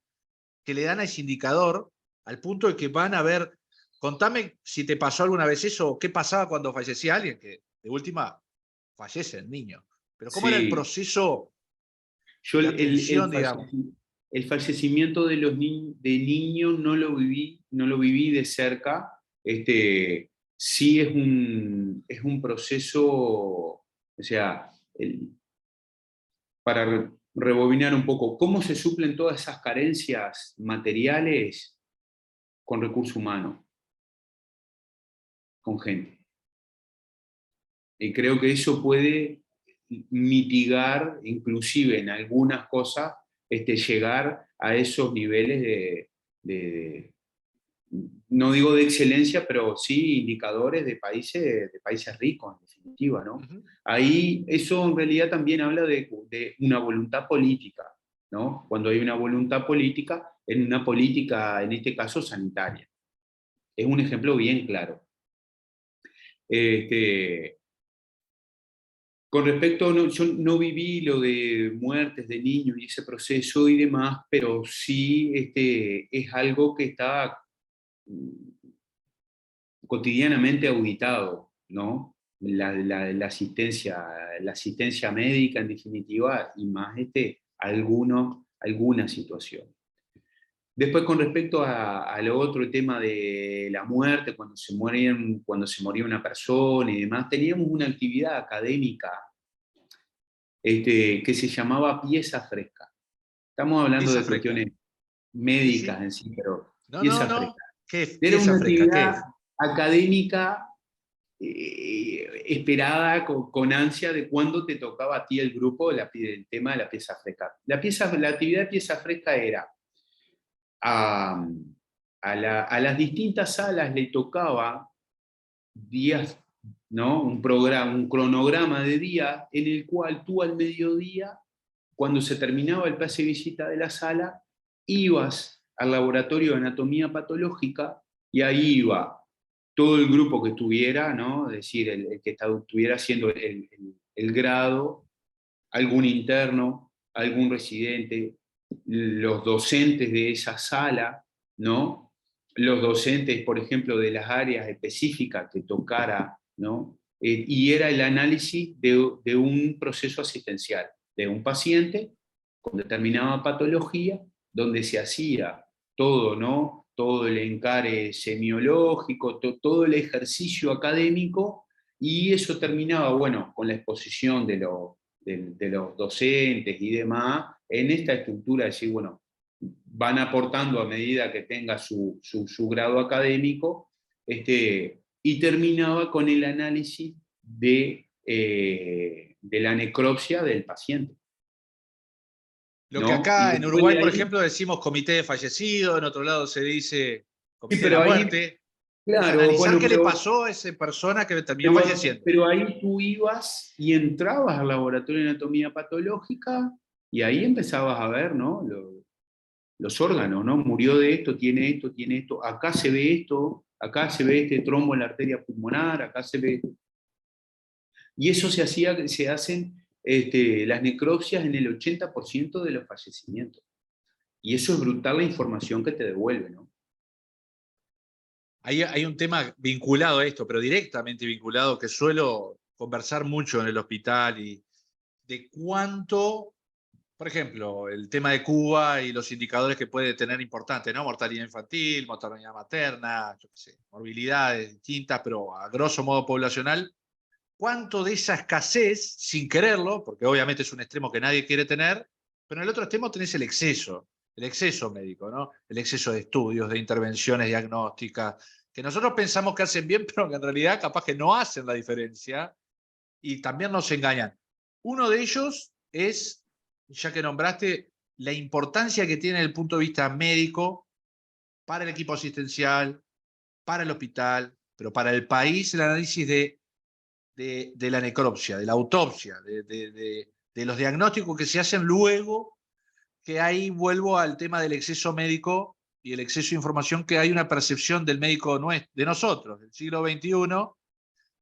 que le dan a ese indicador, al punto de que van a ver, contame si te pasó alguna vez eso, o qué pasaba cuando fallecía alguien, que de última fallece el niño. Pero cómo era el Sí, proceso yo de atención, digamos. el fallecimiento de de niños no lo viví de cerca. Sí es un proceso, o sea, para rebobinar un poco, ¿cómo se suplen todas esas carencias materiales con recursos humanos, con gente? Y creo que eso puede mitigar, inclusive en algunas cosas, llegar a esos niveles de, no digo de excelencia, pero sí indicadores de países ricos, en definitiva, Uh ¿no? -huh. Ahí eso en realidad también habla de una voluntad política, ¿no? Cuando hay una voluntad política, en una política, en este caso, sanitaria. Es un ejemplo bien claro. Este, con respecto, yo no viví lo de muertes de niños y ese proceso y demás, pero sí es algo que está cotidianamente auditado, ¿no? La asistencia médica en definitiva y más alguna situación. Después con respecto a lo otro, tema de la muerte, cuando se moría una persona y demás, teníamos una actividad académica que se llamaba pieza fresca. Estamos hablando Pieza de fresca. cuestiones Sí, médicas sí. en sí, pero No, no, pieza no. fresca. ¿Qué es Era pieza una fresca? ¿Qué actividad es? académica esperada con ansia de cuándo te tocaba a ti el grupo el tema de la pieza fresca. La actividad de pieza fresca era a, a las distintas salas le tocaba días, ¿no? Un programa, un cronograma de días en el cual tú al mediodía, cuando se terminaba el pase de visita de la sala, ibas al laboratorio de anatomía patológica y ahí iba todo el grupo que estuviera, ¿no? Es decir, el que estuviera haciendo el grado, algún interno, algún residente, los docentes de esa sala, ¿no? Los docentes, por ejemplo, de las áreas específicas que tocara, ¿no? Y era el análisis de un proceso asistencial, de un paciente con determinada patología, donde se hacía todo, ¿no? Todo el encare semiológico, todo el ejercicio académico, y eso terminaba, bueno, con la exposición de los docentes y demás, en esta estructura de decir, bueno, van aportando a medida que tenga su grado académico, y terminaba con el análisis de la necropsia del paciente. Lo que ¿No? Y acá en después Uruguay, de por ahí, ejemplo, decimos comité de fallecidos, en otro lado se dice sí, comité de la pero ahí, muerte. Es claro, analizar bueno, qué le pasó a esa persona que terminó pero, falleciendo. pero ahí tú ibas y entrabas al laboratorio de anatomía patológica y ahí empezabas a ver, ¿no? Los órganos, ¿no? Murió de esto, tiene esto, acá se ve esto, acá se ve este trombo en la arteria pulmonar, acá se ve. Y eso se hacen las necropsias en el 80% de los fallecimientos. Y eso es brutal la información que te devuelve, ¿no? Hay un tema vinculado a esto, pero directamente vinculado, que suelo conversar mucho en el hospital y de cuánto, por ejemplo, el tema de Cuba y los indicadores que puede tener importantes, ¿no? Mortalidad infantil, mortalidad materna, yo qué sé, morbilidades distintas, pero a grosso modo poblacional, cuánto de esa escasez, sin quererlo, porque obviamente es un extremo que nadie quiere tener, pero en el otro extremo tenés el exceso médico, ¿no? El exceso de estudios, de intervenciones diagnósticas, que nosotros pensamos que hacen bien, pero que en realidad capaz que no hacen la diferencia y también nos engañan. Uno de ellos es, ya que nombraste, la importancia que tiene desde el punto de vista médico para el equipo asistencial, para el hospital, pero para el país el análisis de la necropsia, de la autopsia, de los diagnósticos que se hacen luego, que ahí vuelvo al tema del exceso médico y el exceso de información, que hay una percepción del médico de nosotros, del siglo XXI,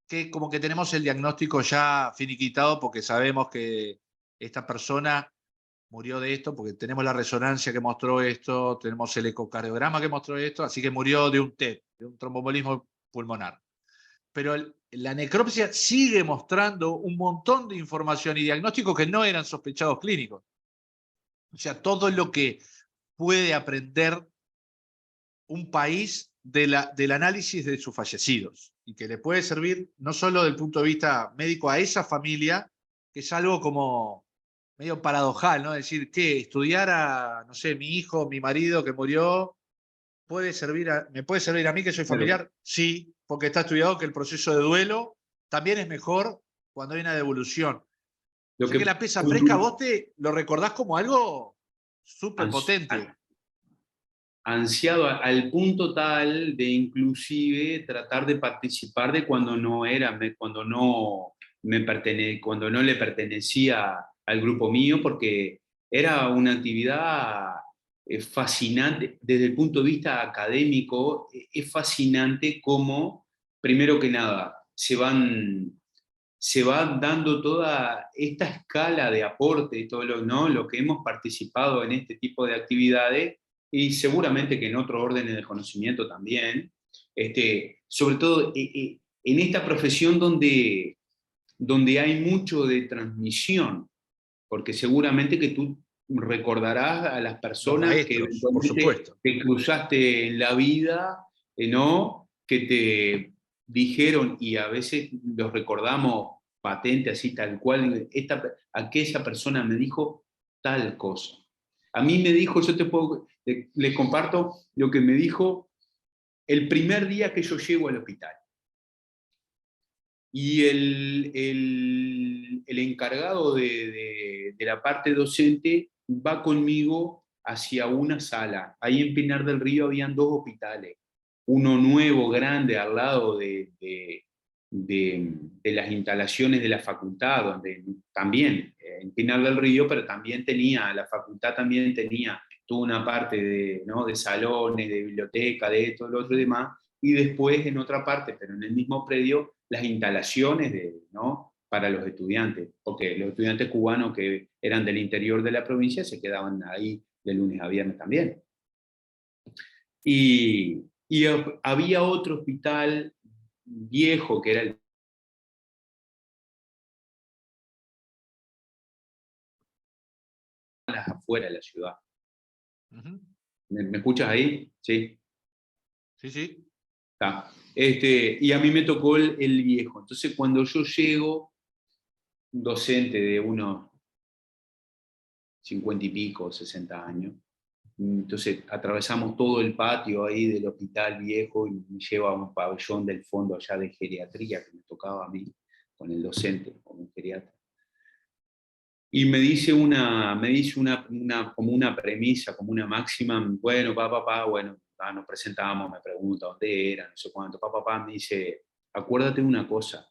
que como que tenemos el diagnóstico ya finiquitado porque sabemos que esta persona murió de esto, porque tenemos la resonancia que mostró esto, tenemos el ecocardiograma que mostró esto, así que murió de un TEP, de un tromboembolismo pulmonar. Pero la necropsia sigue mostrando un montón de información y diagnósticos que no eran sospechados clínicos. O sea, todo lo que puede aprender un país del análisis de sus fallecidos y que le puede servir no solo desde el punto de vista médico a esa familia, que es algo como medio paradojal, ¿no? Decir, que estudiar a, no sé, mi hijo, mi marido que murió, ¿me puede servir a mí que soy Claro. familiar? Sí, porque está estudiado que el proceso de duelo también es mejor cuando hay una devolución. Lo Sé que que la pesa fresca, vos te lo recordás como algo súper potente. ansiado al punto tal de inclusive tratar de participar de cuando no era, cuando no le pertenecía al grupo mío, porque era una actividad fascinante desde el punto de vista académico. Es fascinante cómo, primero que nada, se va dando toda esta escala de aporte, todo lo, ¿no? Lo que hemos participado en este tipo de actividades, y seguramente que en otros órdenes de conocimiento también, sobre todo en esta profesión donde hay mucho de transmisión, porque seguramente que tú recordarás a las Los personas que maestros, por eventualmente supuesto. te cruzaste en la vida, ¿no? Que te dijeron, y a veces los recordamos patente, así tal cual, aquella persona me dijo tal cosa. A mí me dijo, le comparto lo que me dijo el primer día que yo llego al hospital. Y el encargado de la parte docente va conmigo hacia una sala. Ahí en Pinar del Río habían dos hospitales, uno nuevo, grande, al lado de las instalaciones de la facultad, donde también en Pinar del Río, pero también la facultad también tenía tuvo una parte de, ¿no? de salones, de biblioteca, de esto, lo otro y demás, y después en otra parte, pero en el mismo predio, las instalaciones ¿no? para los estudiantes, porque los estudiantes cubanos que eran del interior de la provincia se quedaban ahí de lunes a viernes también. Y había otro hospital viejo que era el afuera de la ciudad. Ujú. ¿Me escuchas ahí? Sí. Sí, sí. Está. Y a mí me tocó el viejo. Entonces, cuando yo llego, un docente de unos 50 y pico, 60 años, entonces atravesamos todo el patio ahí del hospital viejo y me lleva a un pabellón del fondo allá de geriatría que me tocaba a mí, con el docente, con un geriatra. Y como una premisa, como una máxima, bueno, bueno, nos presentamos, me pregunta dónde era, no sé cuánto, me dice, acuérdate de una cosa,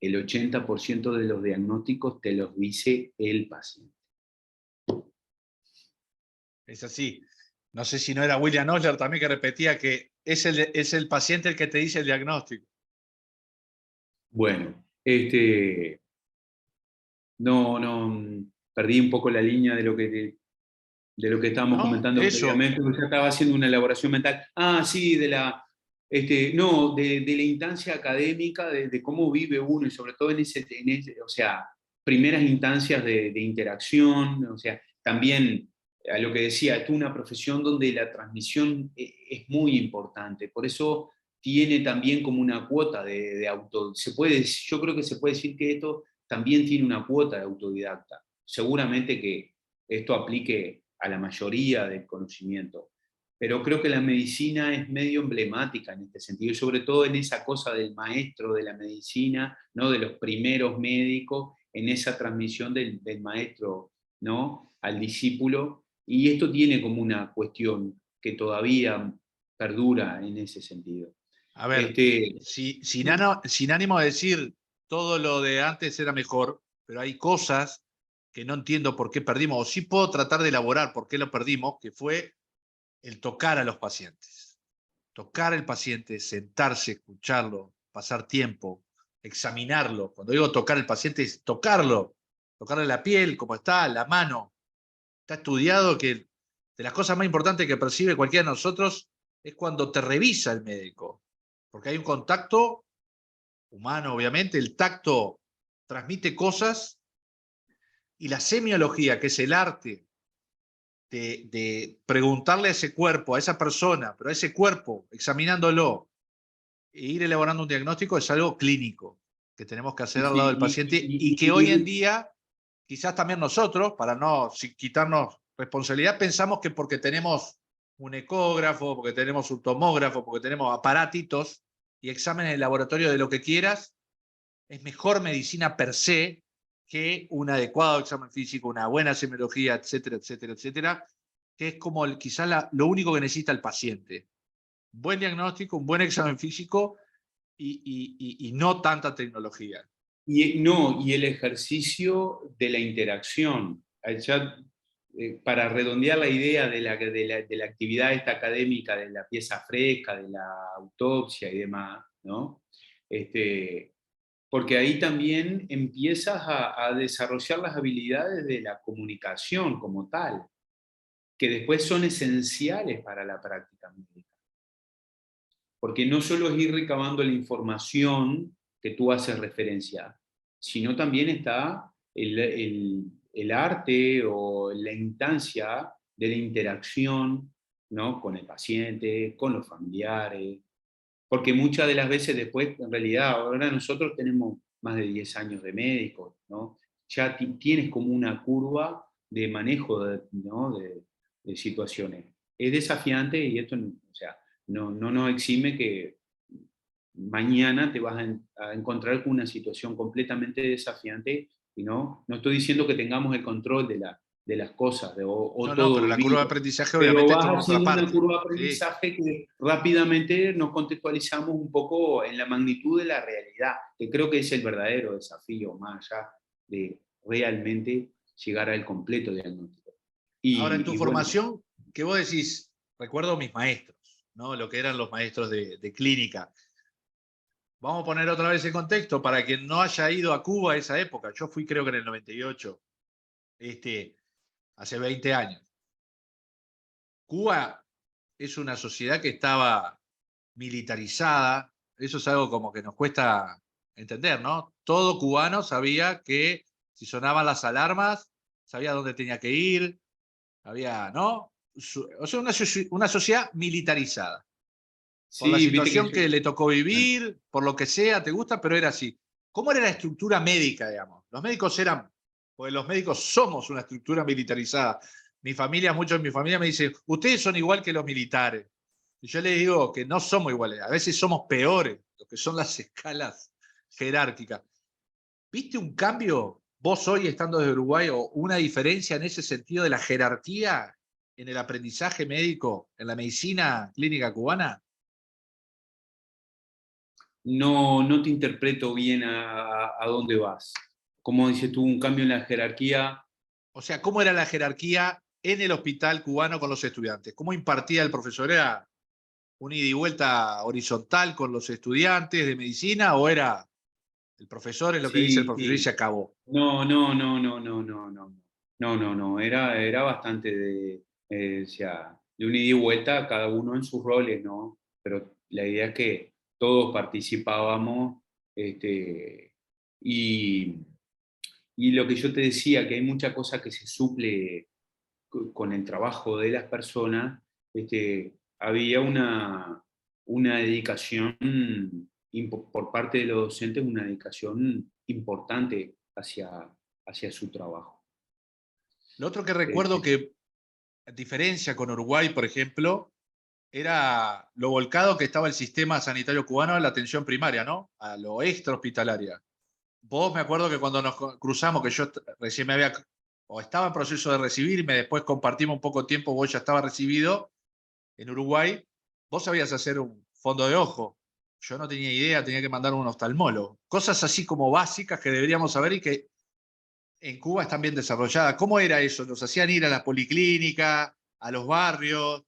el 80% de los diagnósticos te los dice el paciente. Es así. No sé si no era William Osler también que repetía que es el paciente el que te dice el diagnóstico. Bueno, no, perdí un poco la línea de lo que estábamos ¿No? comentando Eso. previamente, porque ya estaba haciendo una elaboración mental. Ah, sí, no, de la instancia académica, de cómo vive uno, y sobre todo o sea, primeras instancias de interacción, o sea, también a lo que decía, es una profesión donde la transmisión es muy importante, por eso tiene también como una cuota de auto, yo creo que se puede decir que esto también tiene una cuota de autodidacta. Seguramente que esto aplique a la mayoría del conocimiento, pero creo que la medicina es medio emblemática en este sentido, y sobre todo en esa cosa del maestro de la medicina, ¿no? de los primeros médicos, en esa transmisión del maestro, ¿no? al discípulo, y esto tiene como una cuestión que todavía perdura en ese sentido. A ver, sin ánimo de decir todo lo de antes era mejor, pero hay cosas que no entiendo por qué perdimos, o sí puedo tratar de elaborar por qué lo perdimos, que fue el tocar a los pacientes. Tocar al paciente, sentarse, escucharlo, pasar tiempo, examinarlo. Cuando digo tocar al paciente es tocarlo, tocarle la piel, cómo está, la mano. Está estudiado que de las cosas más importantes que percibe cualquiera de nosotros es cuando te revisa el médico, porque hay un contacto humano, obviamente, el tacto transmite cosas y la semiología, que es el arte de preguntarle a ese cuerpo, a esa persona, pero a ese cuerpo, examinándolo, e ir elaborando un diagnóstico es algo clínico que tenemos que hacer al lado del paciente y que hoy en día, quizás también nosotros, para no quitarnos responsabilidad, pensamos que porque tenemos un ecógrafo, porque tenemos un tomógrafo, porque tenemos aparatitos y exámenes en el laboratorio de lo que quieras, es mejor medicina per se que un adecuado examen físico, una buena semiología, etcétera, etcétera, etcétera, que es como quizás lo único que necesita el paciente. Buen diagnóstico, un buen examen físico y no tanta tecnología. Y el ejercicio de la interacción. Ya, para redondear la idea de la actividad esta académica, de la pieza fresca, de la autopsia y demás, ¿no? Porque ahí también empiezas a desarrollar las habilidades de la comunicación como tal, que después son esenciales para la práctica médica. Porque no solo es ir recabando la información que tú haces referencia, sino también está el arte o la instancia de la interacción, ¿no? con el paciente, con los familiares, porque muchas de las veces después, en realidad, ahora nosotros tenemos más de 10 años de médicos, ¿no? Ya tienes como una curva de manejo ¿no? de situaciones. Es desafiante y esto, o sea, no nos exime que mañana te vas a encontrar con una situación completamente desafiante y no estoy diciendo que tengamos el control de las cosas o No, todo pero la curva de olvido, aprendizaje pero obviamente vas tiene otra haciendo una parte. curva de Sí. aprendizaje que rápidamente nos contextualizamos un poco en la magnitud de la realidad, que creo que es el verdadero desafío, más allá de realmente llegar al completo diagnóstico. Ahora, en tu Y bueno, formación, que vos decís, recuerdo mis maestros, ¿no? Lo que eran los maestros de clínica. Vamos a poner otra vez el contexto para quien no haya ido a Cuba a esa época. Yo fui creo que en el 98, hace 20 años. Cuba es una sociedad que estaba militarizada. Eso es algo como que nos cuesta entender, ¿no? Todo cubano sabía que si sonaban las alarmas, sabía dónde tenía que ir, había, ¿no? O sea, una sociedad militarizada. Por la sí, viste que situación que le tocó ah, vivir, por lo que sea, te gusta, pero era así. ¿Cómo era la estructura médica, digamos? Los médicos eran, pues los médicos somos una estructura militarizada. Mi familia, muchos de mi familia me dicen, ustedes son igual que los militares. Y yo les digo que no somos iguales, a veces somos peores, lo que son las escalas jerárquicas. ¿Viste un cambio vos hoy estando desde Uruguay o una diferencia en ese sentido de la jerarquía en el aprendizaje médico, en la medicina clínica cubana? no te interpreto bien a dónde vas. Como dices tú, un cambio en la jerarquía. O sea, ¿cómo era la jerarquía en el hospital cubano con los estudiantes? ¿Cómo impartía el profesor? ¿Era un ida y vuelta horizontal con los estudiantes de medicina o era el profesor es lo que dice el Sí, profesor y sí. se acabó? No, no, no, no, no, no, no. No, no, no. Era bastante o sea, de un ida y vuelta, cada uno en sus roles, ¿no? Pero la idea es que todos participábamos, este, y, y lo que yo te decía, que hay mucha cosa que se suple con el trabajo de las personas, había una dedicación por parte de los docentes, una dedicación importante hacia su trabajo. Lo otro que Eh, recuerdo que, a diferencia con Uruguay, por ejemplo, era lo volcado que estaba el sistema sanitario cubano a la atención primaria, ¿no? A lo extrahospitalaria. Vos me acuerdo que cuando nos cruzamos, que yo recién me había, o estaba en proceso de recibirme, después compartimos un poco de tiempo, vos ya estabas recibido en Uruguay, vos sabías hacer un fondo de ojo. Yo no tenía idea, tenía que mandar a un oftalmólogo. Cosas así como básicas que deberíamos saber y que en Cuba están bien desarrolladas. ¿Cómo era eso? ¿Nos hacían ir a la policlínica, a los barrios?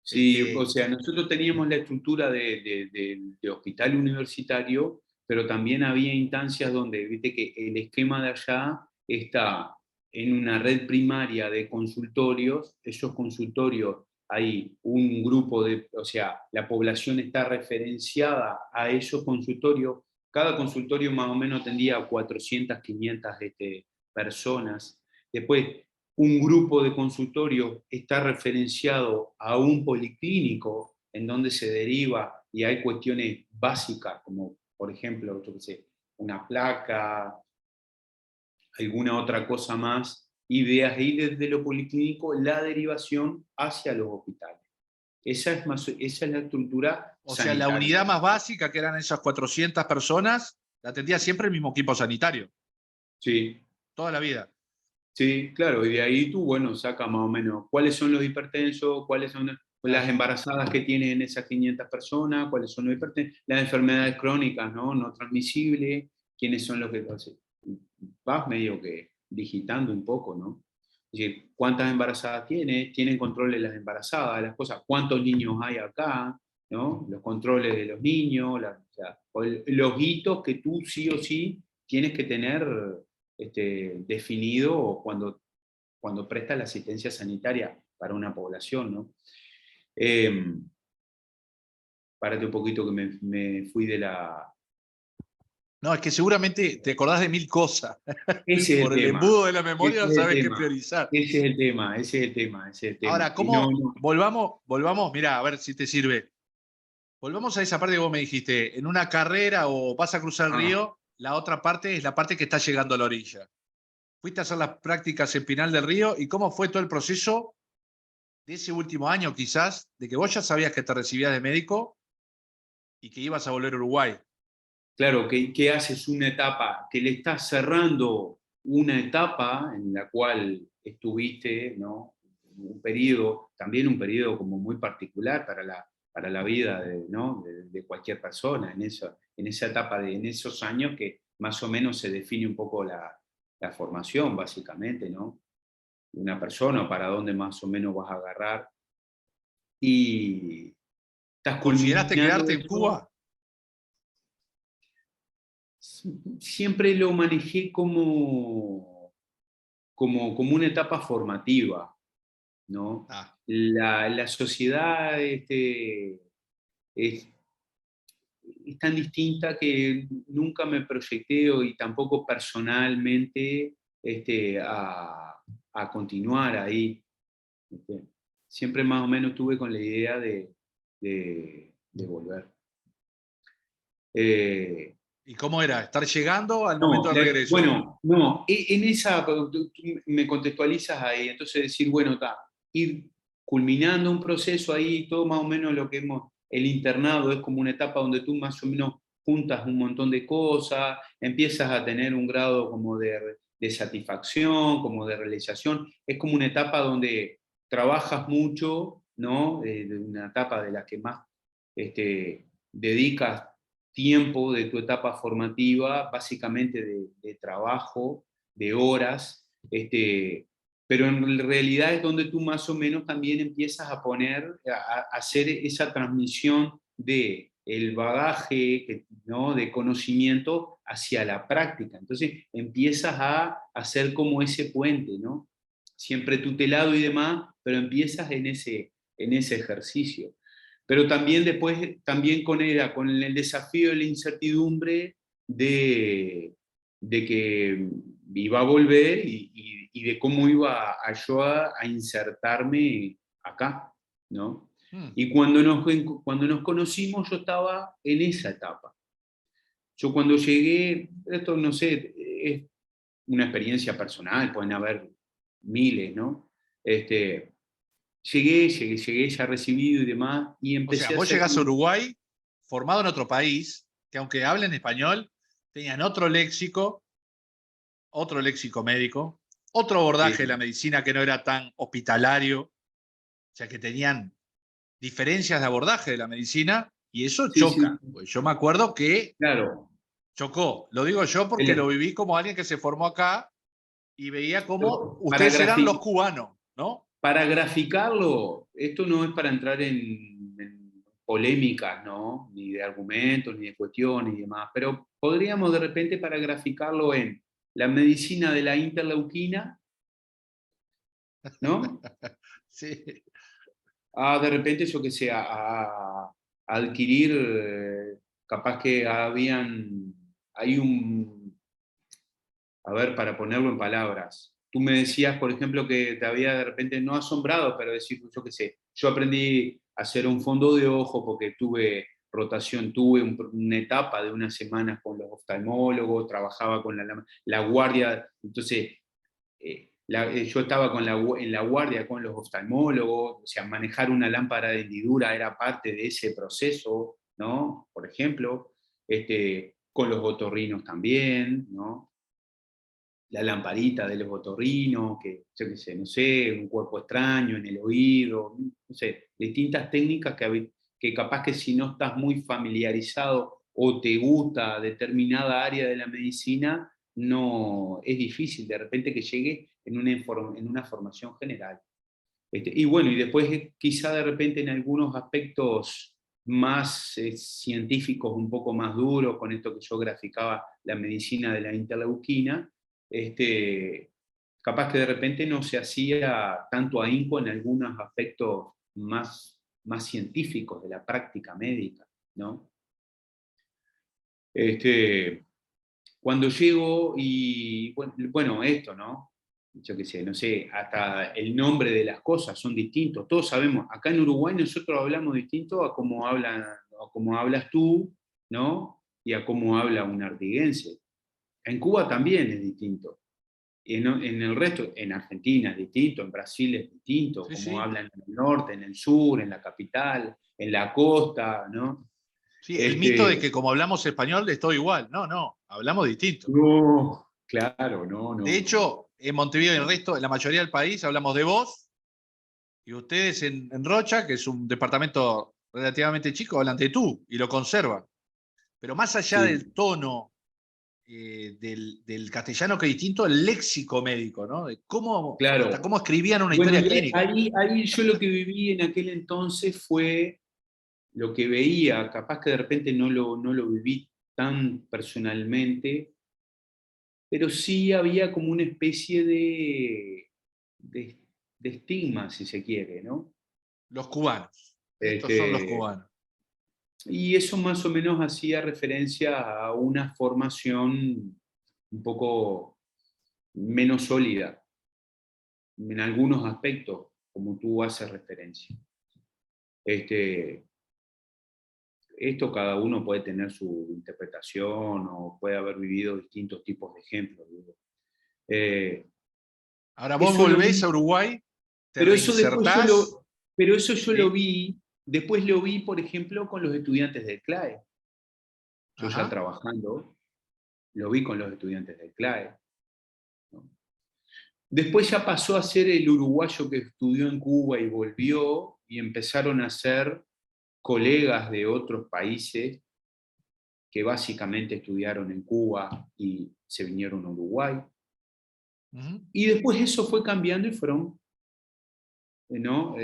Sí, o Este, sea, nosotros teníamos la estructura de hospital universitario, pero también había instancias donde, viste que el esquema de allá está en una red primaria de consultorios, esos consultorios hay un grupo o sea, la población está referenciada a esos consultorios, cada consultorio más o menos tendría 400, 500 personas. Después, un grupo de consultorios está referenciado a un policlínico en donde se deriva y hay cuestiones básicas como, por ejemplo, yo qué sé, una placa, alguna otra cosa más, y de ahí desde lo policlínico la derivación hacia los hospitales. Esa es la estructura o sea, la sanitaria. unidad más básica, que eran esas 400 personas, la atendía siempre el mismo equipo sanitario, Sí, toda la vida. sí, claro, y de ahí tú, bueno, saca más o menos cuáles son los hipertensos, cuáles son las Claro. embarazadas que tienen esas 500 personas, cuáles son los hipertensos, las enfermedades crónicas, ¿no? No transmisibles, quiénes son los que vas medio que digitando un poco, ¿no? Es decir, cuántas embarazadas tienen controles las embarazadas, las cosas, cuántos niños hay acá, ¿no? Los controles de los niños, o sea, los hitos que tú sí o sí tienes que tener definido cuando presta la asistencia sanitaria para una población, ¿no? Eh, Párate un poquito que me fui de la... No, es que seguramente te acordás de mil cosas. Ese es el Por el tema, embudo de la memoria ese no es el sabes qué tema, priorizar. ese es el tema, ese es el tema, ese es el tema. Ahora, Y no, ¿cómo? no, Volvamos, mira, a ver si te sirve. Volvamos a esa parte que vos me dijiste, en una carrera o vas a cruzar el ah, río, la otra parte es la parte que está llegando a la orilla. Fuiste a hacer las prácticas en Pinal del Río y cómo fue todo el proceso de ese último año quizás, de que vos ya sabías que te recibías de médico y que ibas a volver a Uruguay. claro, que haces una etapa, que le estás cerrando una etapa en la cual estuviste, ¿no? Un periodo, también un periodo como muy particular para la vida ¿no? de cualquier persona, en esa etapa, en esos años que más o menos se define un poco la formación, básicamente, ¿no? una persona o para dónde más o menos vas a agarrar. Y estás ¿Consideraste culminando quedarte en eso. Cuba? Siempre lo manejé como una etapa formativa, ¿no? Ah, La sociedad es, es tan distinta que nunca me proyecté y tampoco personalmente a continuar ahí. ¿Viste? Siempre más o menos estuve con la idea de volver. Eh, ¿y cómo era? ¿Estar llegando al momento no, del regreso? bueno, no, en esa, tú me contextualizas ahí, entonces decir, bueno, ir culminando un proceso ahí, todo más o menos lo que el internado es como una etapa donde tú más o menos juntas un montón de cosas, empiezas a tener un grado como de satisfacción, como de realización, es como una etapa donde trabajas mucho, ¿no? De una etapa de la que más dedicas tiempo de tu etapa formativa, básicamente de trabajo, de horas, pero en realidad es donde tú más o menos también empiezas a poner, a hacer esa transmisión de el bagaje, ¿no? De conocimiento hacia la práctica. Entonces empiezas a hacer como ese puente, ¿no? Siempre tutelado y demás, pero empiezas en ese ejercicio. Pero también después, también con el desafío de la incertidumbre de que iba a volver y de cómo iba yo a insertarme acá, ¿no? Hmm. Y cuando nos conocimos yo estaba en esa etapa. Yo cuando llegué, esto no sé, es una experiencia personal, pueden haber miles, ¿no? Llegué ya recibido y demás, y O sea, empecé a vos hacer llegás a Uruguay formado en otro país, que aunque hablen español, tenían otro léxico médico, otro abordaje de la sí, medicina que no era tan hospitalario, o sea, que tenían diferencias de abordaje de la medicina, y eso sí, sí, choca. Pues yo me acuerdo que claro. chocó. Lo digo yo porque lo El- viví como alguien que se formó acá y veía cómo para, ustedes eran los cubanos, ¿no? para graficarlo, esto no es para entrar en polémicas, ¿no? Ni de argumentos, ni de cuestiones y demás, pero podríamos de repente para graficarlo en la medicina de la interleuquina, ¿no? Sí. De repente, yo que sé, a adquirir, capaz que hay a ver, para ponerlo en palabras. Tú me decías, por ejemplo, que te había de repente no asombrado, pero decir, yo qué sé, yo aprendí a hacer un fondo de ojo porque tuve rotación, tuve una etapa de unas semanas con los oftalmólogos, trabajaba con la guardia, entonces yo estaba en la guardia con los oftalmólogos, o sea, manejar una lámpara de hendidura era parte de ese proceso, ¿no? Por ejemplo, con los otorrinos también, ¿no? La lamparita de los otorrinos, que yo qué sé, no sé, un cuerpo extraño en el oído, no sé, distintas técnicas que capaz que si no estás muy familiarizado o te gusta determinada área de la medicina, no es difícil de repente que llegue en una formación general. Y bueno, y después quizá de repente en algunos aspectos más científicos, un poco más duros, con esto que yo graficaba la medicina de la interleuquina, este, capaz que de repente no se hacía tanto ahínco en algunos aspectos más científicos de la práctica médica, ¿no? Este, Cuando llego y, bueno, esto, ¿no? Yo qué sé, no sé, hasta el nombre de las cosas son distintos. Todos sabemos, acá en Uruguay nosotros hablamos distinto a cómo hablas tú, ¿no? Y a cómo habla un artiguense. En Cuba también es distinto. En el resto, en Argentina es distinto, en Brasil es distinto, Sí, como sí. hablan en el norte, en el sur, en la capital, en la costa, ¿no? Sí, el mito de Este, que como hablamos español es todo igual. No, no, hablamos distinto. no, claro, no, De no, no, no. hecho, en Montevideo y el resto, en la mayoría del país, hablamos de vos, y ustedes en Rocha, que es un departamento relativamente chico, hablan de tú y lo conservan. Pero más allá del Sí, tono del castellano que es distinto al léxico médico, ¿no? De Claro. hasta cómo escribían una Bueno, historia clínica. ahí yo lo que viví en aquel entonces fue lo que veía, capaz que de repente no lo viví tan personalmente, pero sí había como una especie de, de estigma, si se quiere, ¿no? Los cubanos. Estos son los Este, cubanos. y eso más o menos hacía referencia a una formación un poco menos sólida en algunos aspectos, como tú haces referencia. Este, Esto cada uno puede tener su interpretación o puede haber vivido distintos tipos de ejemplos. Digo. Eh, Ahora vos eso lo volvés a vi, Uruguay, te pero eso después reinsertás. pero eso yo lo Sí. vi, después lo vi, por ejemplo, con los estudiantes del CLAE. Yo ya Ajá. trabajando, lo vi con los estudiantes del CLAE. ¿No? Después ya pasó a ser el uruguayo que estudió en Cuba y volvió, y empezaron a ser colegas de otros países que básicamente estudiaron en Cuba y se vinieron a Uruguay. Ujú. Y después eso fue cambiando y fueron, ¿no?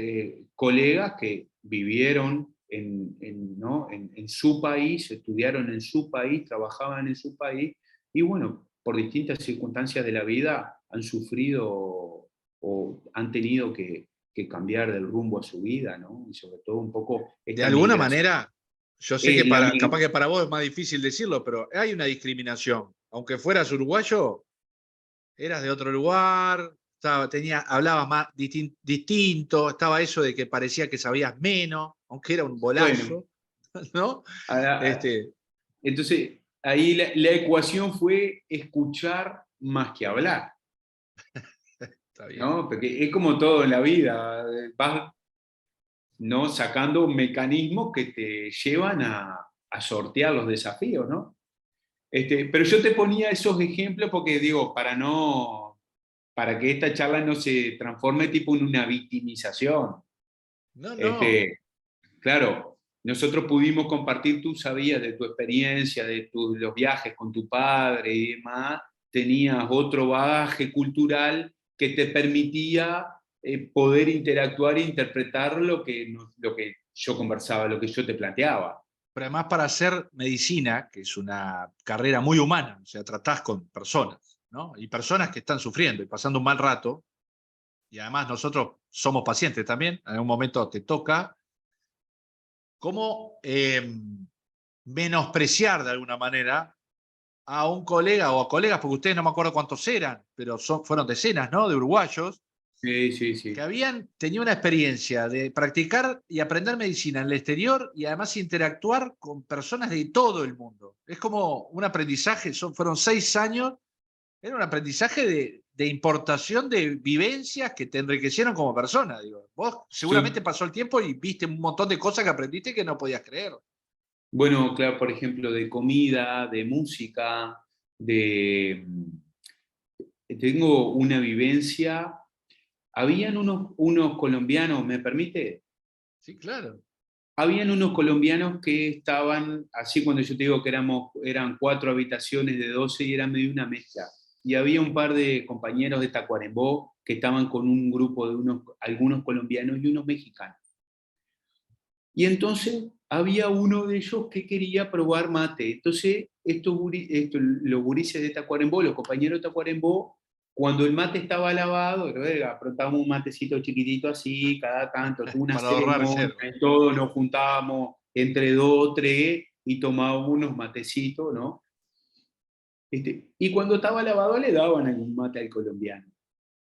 Colegas que vivieron ¿no? en su país, estudiaron en su país, trabajaban en su país, y bueno, por distintas circunstancias de la vida han sufrido o han tenido que cambiar del rumbo a su vida, ¿no? Y sobre todo un poco De esta alguna migración. manera, yo sé que La, capaz que para vos es más difícil decirlo, pero hay una discriminación. Aunque fueras uruguayo, eras de otro lugar, hablabas más distinto, estaba eso de que parecía que sabías menos, aunque era un bueno, bolazo, ¿no? a- Este, entonces ahí la ecuación fue escuchar más que hablar. está bien. ¿No? Porque es como todo en la vida, vas, ¿no? Sacando mecanismos que te llevan a sortear los desafíos, ¿no? Pero yo te ponía esos ejemplos porque digo, para que esta charla no se transforme tipo en una victimización. No, no. Este, claro, nosotros pudimos compartir, tú sabías de tu experiencia, los viajes con tu padre y demás, tenías otro bagaje cultural que te permitía poder interactuar e interpretar lo que yo conversaba, lo que yo te planteaba. Pero además para hacer medicina, que es una carrera muy humana, o sea, tratás con personas, ¿no? Y personas que están sufriendo y pasando un mal rato, y además nosotros somos pacientes también, en un momento te toca, ¿cómo menospreciar de alguna manera a un colega o a colegas, porque ustedes no me acuerdo cuántos eran, pero fueron decenas, ¿no? De uruguayos, Sí, sí, que sí. habían tenido una experiencia de practicar y aprender medicina en el exterior y además interactuar con personas de todo el mundo. Es como un aprendizaje, fueron 6 años, era un aprendizaje de importación de vivencias que te enriquecieron como persona. Digo. Vos seguramente Yo, pasó el tiempo y viste un montón de cosas que aprendiste que no podías creer. bueno, claro, por ejemplo, de comida, de música, tengo una vivencia. Habían unos colombianos, ¿me permite? Sí, claro. Habían unos colombianos que estaban, así cuando yo te digo que eran 4 habitaciones de 12 y era medio una mezcla. Y había un par de compañeros de Tacuarembó que estaban con un grupo de algunos colombianos y unos mexicanos. Y entonces había uno de ellos que quería probar mate. Entonces, los gurises de Tacuarembó, los compañeros de Tacuarembó, cuando el mate estaba lavado, aprontábamos un matecito chiquitito así, cada tanto, tuvo una Para ahorrar ceremonia, yerba. y todos nos juntábamos entre 2 o 3 y tomábamos unos matecitos, ¿no? Y cuando estaba lavado le daban algún mate al colombiano.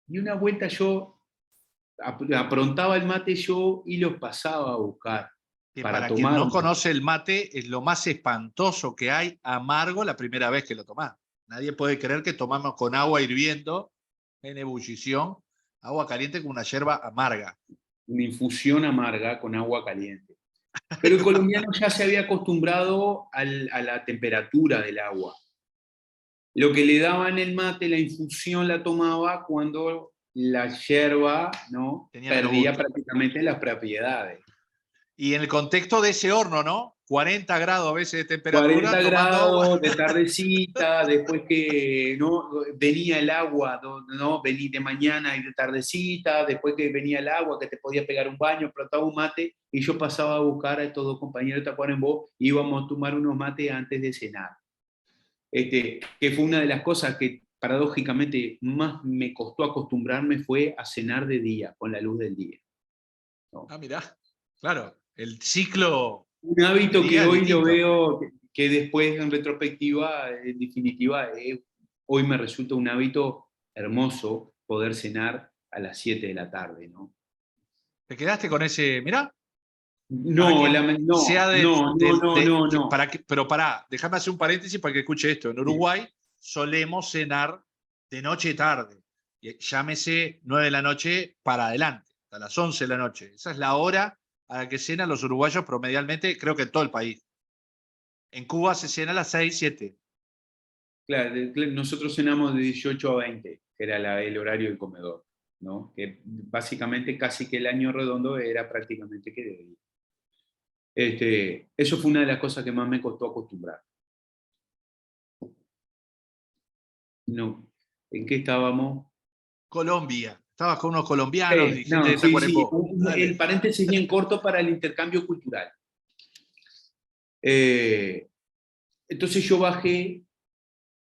Y una vuelta yo aprontaba el mate yo y los pasaba a buscar Que para para quien tomar no mate. conoce el mate, es lo más espantoso que hay, amargo la primera vez que lo tomás. Nadie puede creer que tomamos con agua hirviendo, en ebullición, agua caliente con una yerba amarga. Una infusión amarga con agua caliente. Pero el colombiano ya se había acostumbrado a la temperatura del agua. Lo que le daban el mate, la infusión la tomaba cuando la yerba, ¿no? Tenía menos Perdía gusto. prácticamente las propiedades. Y en el contexto de ese horno, ¿no? 40 grados a veces de temperatura, 40 tomando agua. grados de tardecita, después que ¿no? venía el agua, ¿no? Vení de mañana y de tardecita, después que venía el agua, que te podías pegar un baño, explotaba un mate, y yo pasaba a buscar a estos dos compañeros de Tacuarembó, y íbamos a tomar unos mates antes de cenar. Que fue una de las cosas que paradójicamente más me costó acostumbrarme, fue a cenar de día, con la luz del día, ¿no? Ah, mirá, claro, el ciclo Un de hábito que día es hoy lo distinto. veo, que después en retrospectiva, en definitiva, hoy me resulta un hábito hermoso poder cenar a las 7 de la tarde, ¿no? ¿Te quedaste con ese, mirá? Para No, que sea no. pero pará, déjame hacer un paréntesis para que escuche esto. En Sí. Uruguay solemos cenar de noche y tarde. Llámese 9 de la noche para adelante, hasta las 11 de la noche. Esa es la hora a la que cenan los uruguayos promedialmente, creo que en todo el país. En Cuba se cena a las 6, 7. Claro, nosotros cenamos de 18 a 20, que era el horario del comedor, ¿no? Que básicamente casi que el año redondo era prácticamente que de día. Eso fue una de las cosas que más me costó acostumbrar. No, ¿en qué estábamos? Colombia. Estabas con unos colombianos, dijiste No, de sí, sí, Tacuarembó. el Dale. paréntesis bien corto para el intercambio cultural. Eh, entonces yo bajé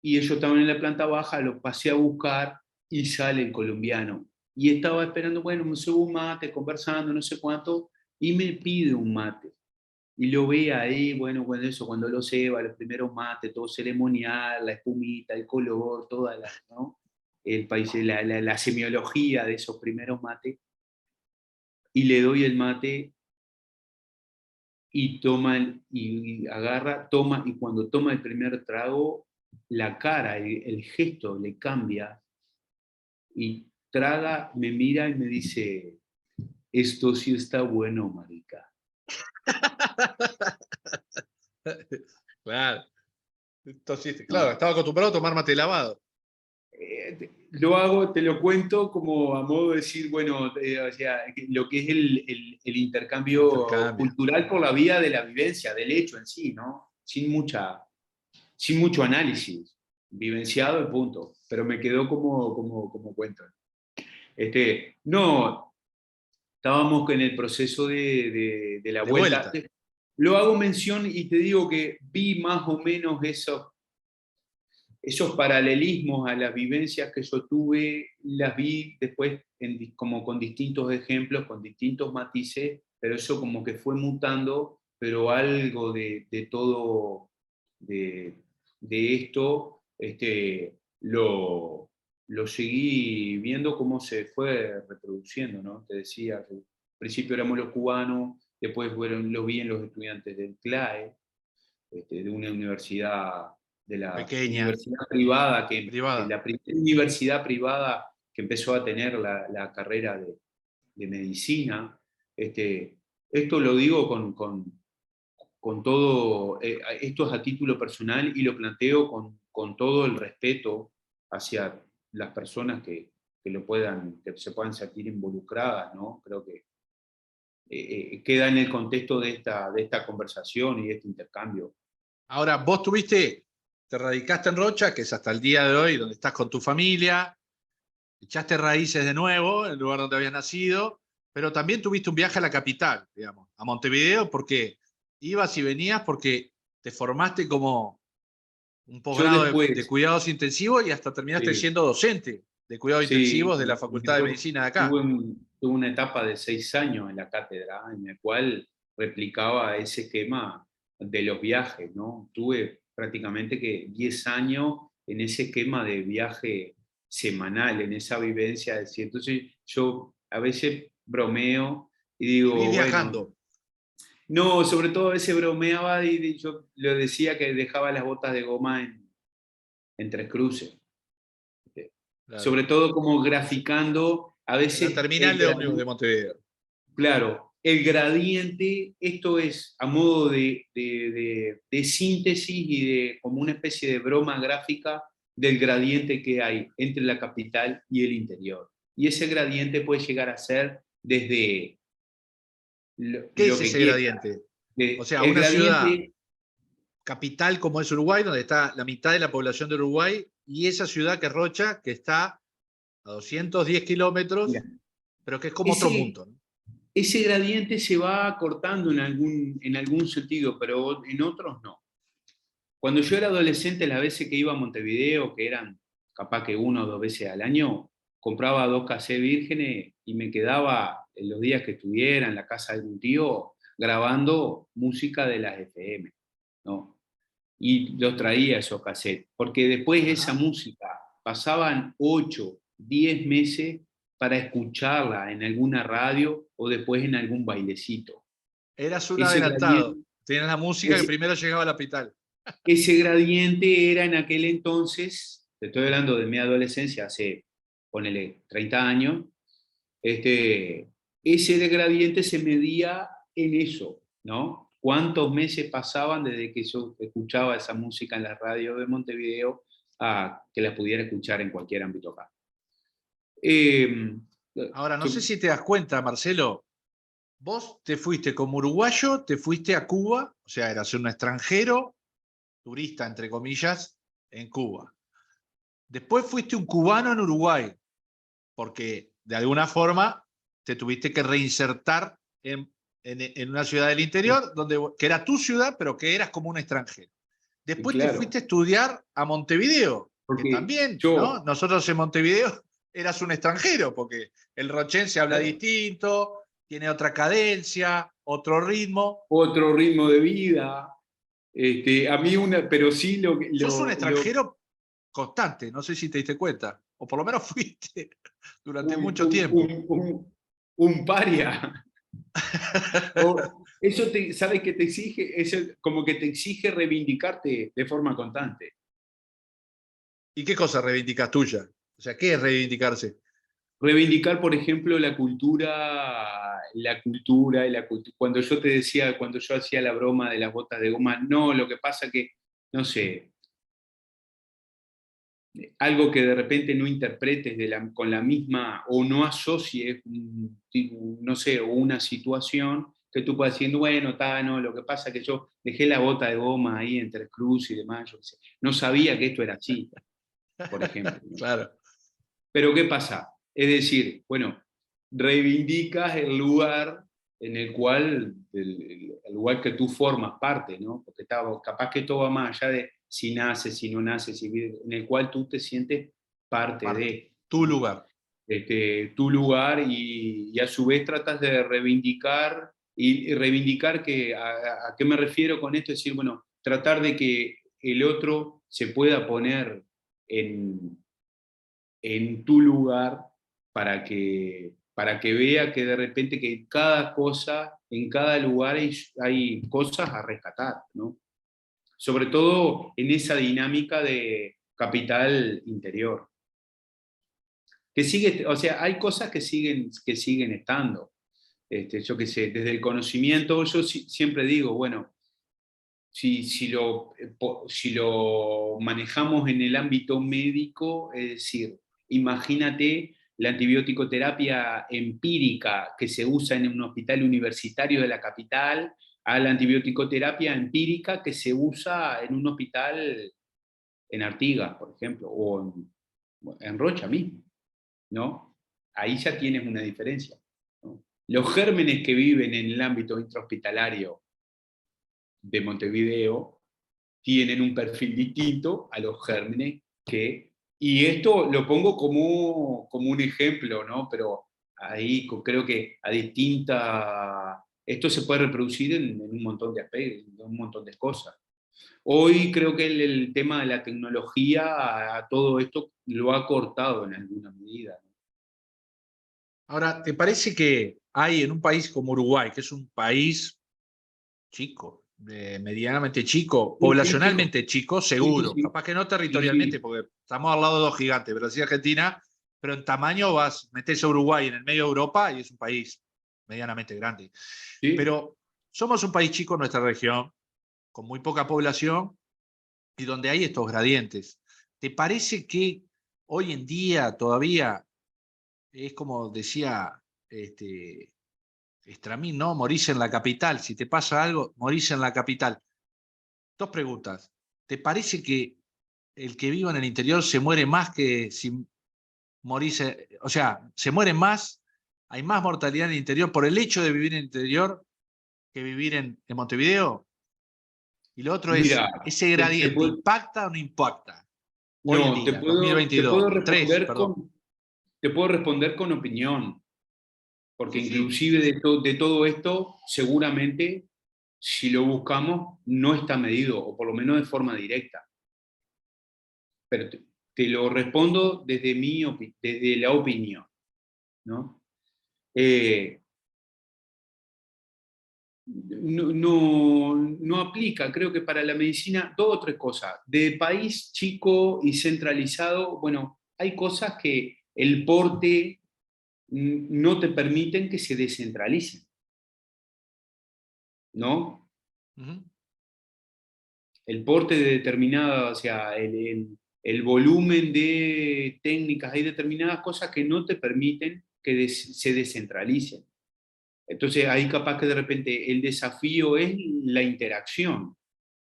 y ellos estaban en la planta baja, los pasé a buscar y sale el colombiano. Y estaba esperando, bueno, me subo un mate, conversando, no sé cuánto, y me pide un mate. Y lo ve ahí, bueno, cuando lo ceba, los primeros mates, todo ceremonial, la espumita, el color, toda la, ¿no? El país, la semiología de esos primeros mates. Y le doy el mate y toma, y agarra, toma, y cuando toma el primer trago, la cara, el gesto le cambia, y traga, me mira y me dice, esto sí está bueno, marica. Claro. Entonces, claro, ¿No? estaba acostumbrado a tomar mate lavado. Lo hago, te lo cuento como a modo de decir, bueno, o sea, lo que es el intercambio Intercambio. cultural por la vía de la vivencia, del hecho en sí, ¿no? Sin mucho análisis, vivenciado el punto, pero me quedó como cuento. No, estábamos en el proceso de la De vuelta. vuelta. Lo hago mención y te digo que vi más o menos esos paralelismos a las vivencias que yo tuve, las vi después como con distintos ejemplos, con distintos matices, pero eso como que fue mutando, pero algo de todo, de esto, lo seguí viendo cómo se fue reproduciendo, ¿no? Te decía que al principio éramos los cubanos, después lo vi en los estudiantes del CLAE, de una universidad, de la Pequeña, universidad privada, privada. la primera universidad privada que empezó a tener la carrera de medicina. Esto lo digo con todo, esto es a título personal y lo planteo con todo el respeto hacia las personas que se puedan sentir involucradas, ¿no? Creo que queda en el contexto de esta conversación y de este intercambio. Ahora, vos te radicaste en Rocha, que es hasta el día de hoy donde estás con tu familia, echaste raíces de nuevo, en el lugar donde habías nacido, pero también tuviste un viaje a la capital, digamos, a Montevideo, porque ibas y venías porque te formaste como un Yo posgrado de después, cuidados intensivos y hasta terminaste sí, siendo docente de cuidados sí, intensivos de la Facultad de Medicina de acá. tuve una etapa de 6 años en la cátedra en la cual replicaba ese esquema de los viajes, ¿no? Tuve prácticamente que 10 años en ese esquema de viaje semanal, en esa vivencia. Entonces yo a veces bromeo y Vivís digo, bueno, viajando. no, sobre todo a veces bromeaba y yo le decía que dejaba las botas de goma en Tres Cruces. Claro. Sobre todo como graficando a En la veces terminal de ómnibus de Montevideo. claro, el gradiente, esto es a modo de síntesis y de como una especie de broma gráfica del gradiente que hay entre la capital y el interior. Y ese gradiente puede llegar a ser desde ¿Qué lo es que ese quiera. gradiente? O sea, El una ciudad gradiente, capital como es Uruguay, donde está la mitad de la población de Uruguay, y esa ciudad que es Rocha, que está a 210 mira, kilómetros, pero que es como otro ese, mundo, ¿no? ese gradiente se va cortando en algún sentido, pero en otros no. Cuando yo era adolescente, las veces que iba a Montevideo, que eran capaz que 1 o 2 veces al año, compraba 2 cassettes vírgenes y me quedaba en los días que estuviera en la casa de un tío grabando música de las FM, ¿no? Y los traía esos cassettes, porque después esa Ajá. música pasaban 8, 10 meses para escucharla en alguna radio o después en algún bailecito. Eras un Ese adelantado. gradiente, Tenías la música que ese, primero llegaba a la capital. ese gradiente era en aquel entonces, te estoy hablando de mi adolescencia, hace, ponele, 30 años, ese gradiente se medía en eso, ¿no? ¿Cuántos meses pasaban desde que yo escuchaba esa música en la radio de Montevideo a que la pudiera escuchar en cualquier ámbito acá? Eh, Ahora, no sé yo- si te das cuenta, Marcelo, vos te fuiste como uruguayo, te fuiste a Cuba, o sea, eras un extranjero, turista, entre comillas, en Cuba. Después fuiste un cubano en Uruguay, porque de alguna forma te tuviste que reinsertar en una ciudad del interior, que era tu ciudad, pero que eras como un extranjero. y Después te claro, fuiste a estudiar a Montevideo, que porque también, ¿no? yo, Nosotros en Montevideo eras un extranjero, porque el rochense habla claro, distinto, tiene otra cadencia, otro ritmo. otro ritmo de vida, a mí pero sí Sos un extranjero constante, no sé si te diste cuenta, o por lo menos fuiste durante un, mucho un, tiempo. un, un, un paria. O eso ¿sabes qué te exige? Eso como que te exige reivindicarte de forma constante. ¿Y qué cosa reivindicas tuya? O sea, ¿qué es reivindicarse? Reivindicar, por ejemplo, cuando yo te decía, cuando yo hacía la broma de las botas de goma, no, lo que pasa que, no sé, algo que de repente no interpretes con la misma o no asocies, no sé, o una situación que tú puedas decir, bueno, no, lo que pasa es que yo dejé la bota de goma ahí en Tres Cruz y demás, yo qué sé. No sabía que esto era así, por ejemplo, ¿no? Claro. Pero ¿qué pasa? Es decir, bueno, reivindicas el lugar en el cual, el lugar que tú formas parte, ¿no? Porque capaz que todo va más allá de si naces, si no naces, si vives, en el cual tú te sientes parte Parte. de, Tu ¿no? lugar. Tu lugar y a su vez tratas de reivindicar y reivindicar que, ¿a qué me refiero con esto? Es decir, bueno, tratar de que el otro se pueda poner en, en tu lugar para que vea que de repente que en cada cosa, en cada lugar hay cosas a rescatar, ¿no? Sobre todo en esa dinámica de capital interior. Que sigue, o sea, hay cosas que siguen estando. Yo qué sé, desde el conocimiento, yo siempre digo, bueno, si lo manejamos en el ámbito médico, es decir, imagínate la antibiótico-terapia empírica que se usa en un hospital universitario de la capital a la antibiótico-terapia empírica que se usa en un hospital en Artigas, por ejemplo, o en Rocha mismo, ¿no? Ahí ya tienes una diferencia, ¿no? Los gérmenes que viven en el ámbito intrahospitalario de Montevideo tienen un perfil distinto a los gérmenes que, y esto lo pongo como un ejemplo, ¿no? Pero ahí creo que a distinta, esto se puede reproducir en un montón de aspectos, en un montón de cosas. Hoy creo que el tema de la tecnología a todo esto lo ha cortado en alguna medida, ¿no? Ahora, ¿te parece que hay en un país como Uruguay, que es un país chico, medianamente chico, Sí, sí, chicos. poblacionalmente chico, Sí, sí, seguro, sí. capaz que no territorialmente, Sí, porque estamos al lado de dos gigantes, Brasil y Argentina, pero en tamaño metés a Uruguay en el medio de Europa y es un país medianamente grande. sí. Pero somos un país chico en nuestra región, con muy poca población y donde hay estos gradientes. ¿Te parece que hoy en día todavía es como decía este, Estramín no, morís en la capital. Si te pasa algo, morís en la capital. Dos preguntas. ¿Te parece que el que vive en el interior se muere más que si morís? O sea, se muere más, hay más mortalidad en el interior por el hecho de vivir en el interior que vivir en Montevideo. Y lo otro Mira, es, ¿ese te gradiente puedo, impacta o no impacta? Hoy en no, día, te 2022. puedo Tres, responder perdón. te puedo responder con opinión, porque Sí, sí. inclusive de todo esto, seguramente, si lo buscamos, no está medido, o por lo menos de forma directa. Pero te lo respondo desde la opinión, ¿no? Eh, no aplica, creo que para la medicina, dos o tres cosas. De país chico y centralizado, bueno, hay cosas que el porte no te permiten que se descentralicen, ¿no? Ujú. El porte de determinada, o sea, el volumen de técnicas, hay determinadas cosas que no te permiten que se descentralicen. Entonces ahí capaz que de repente el desafío es la interacción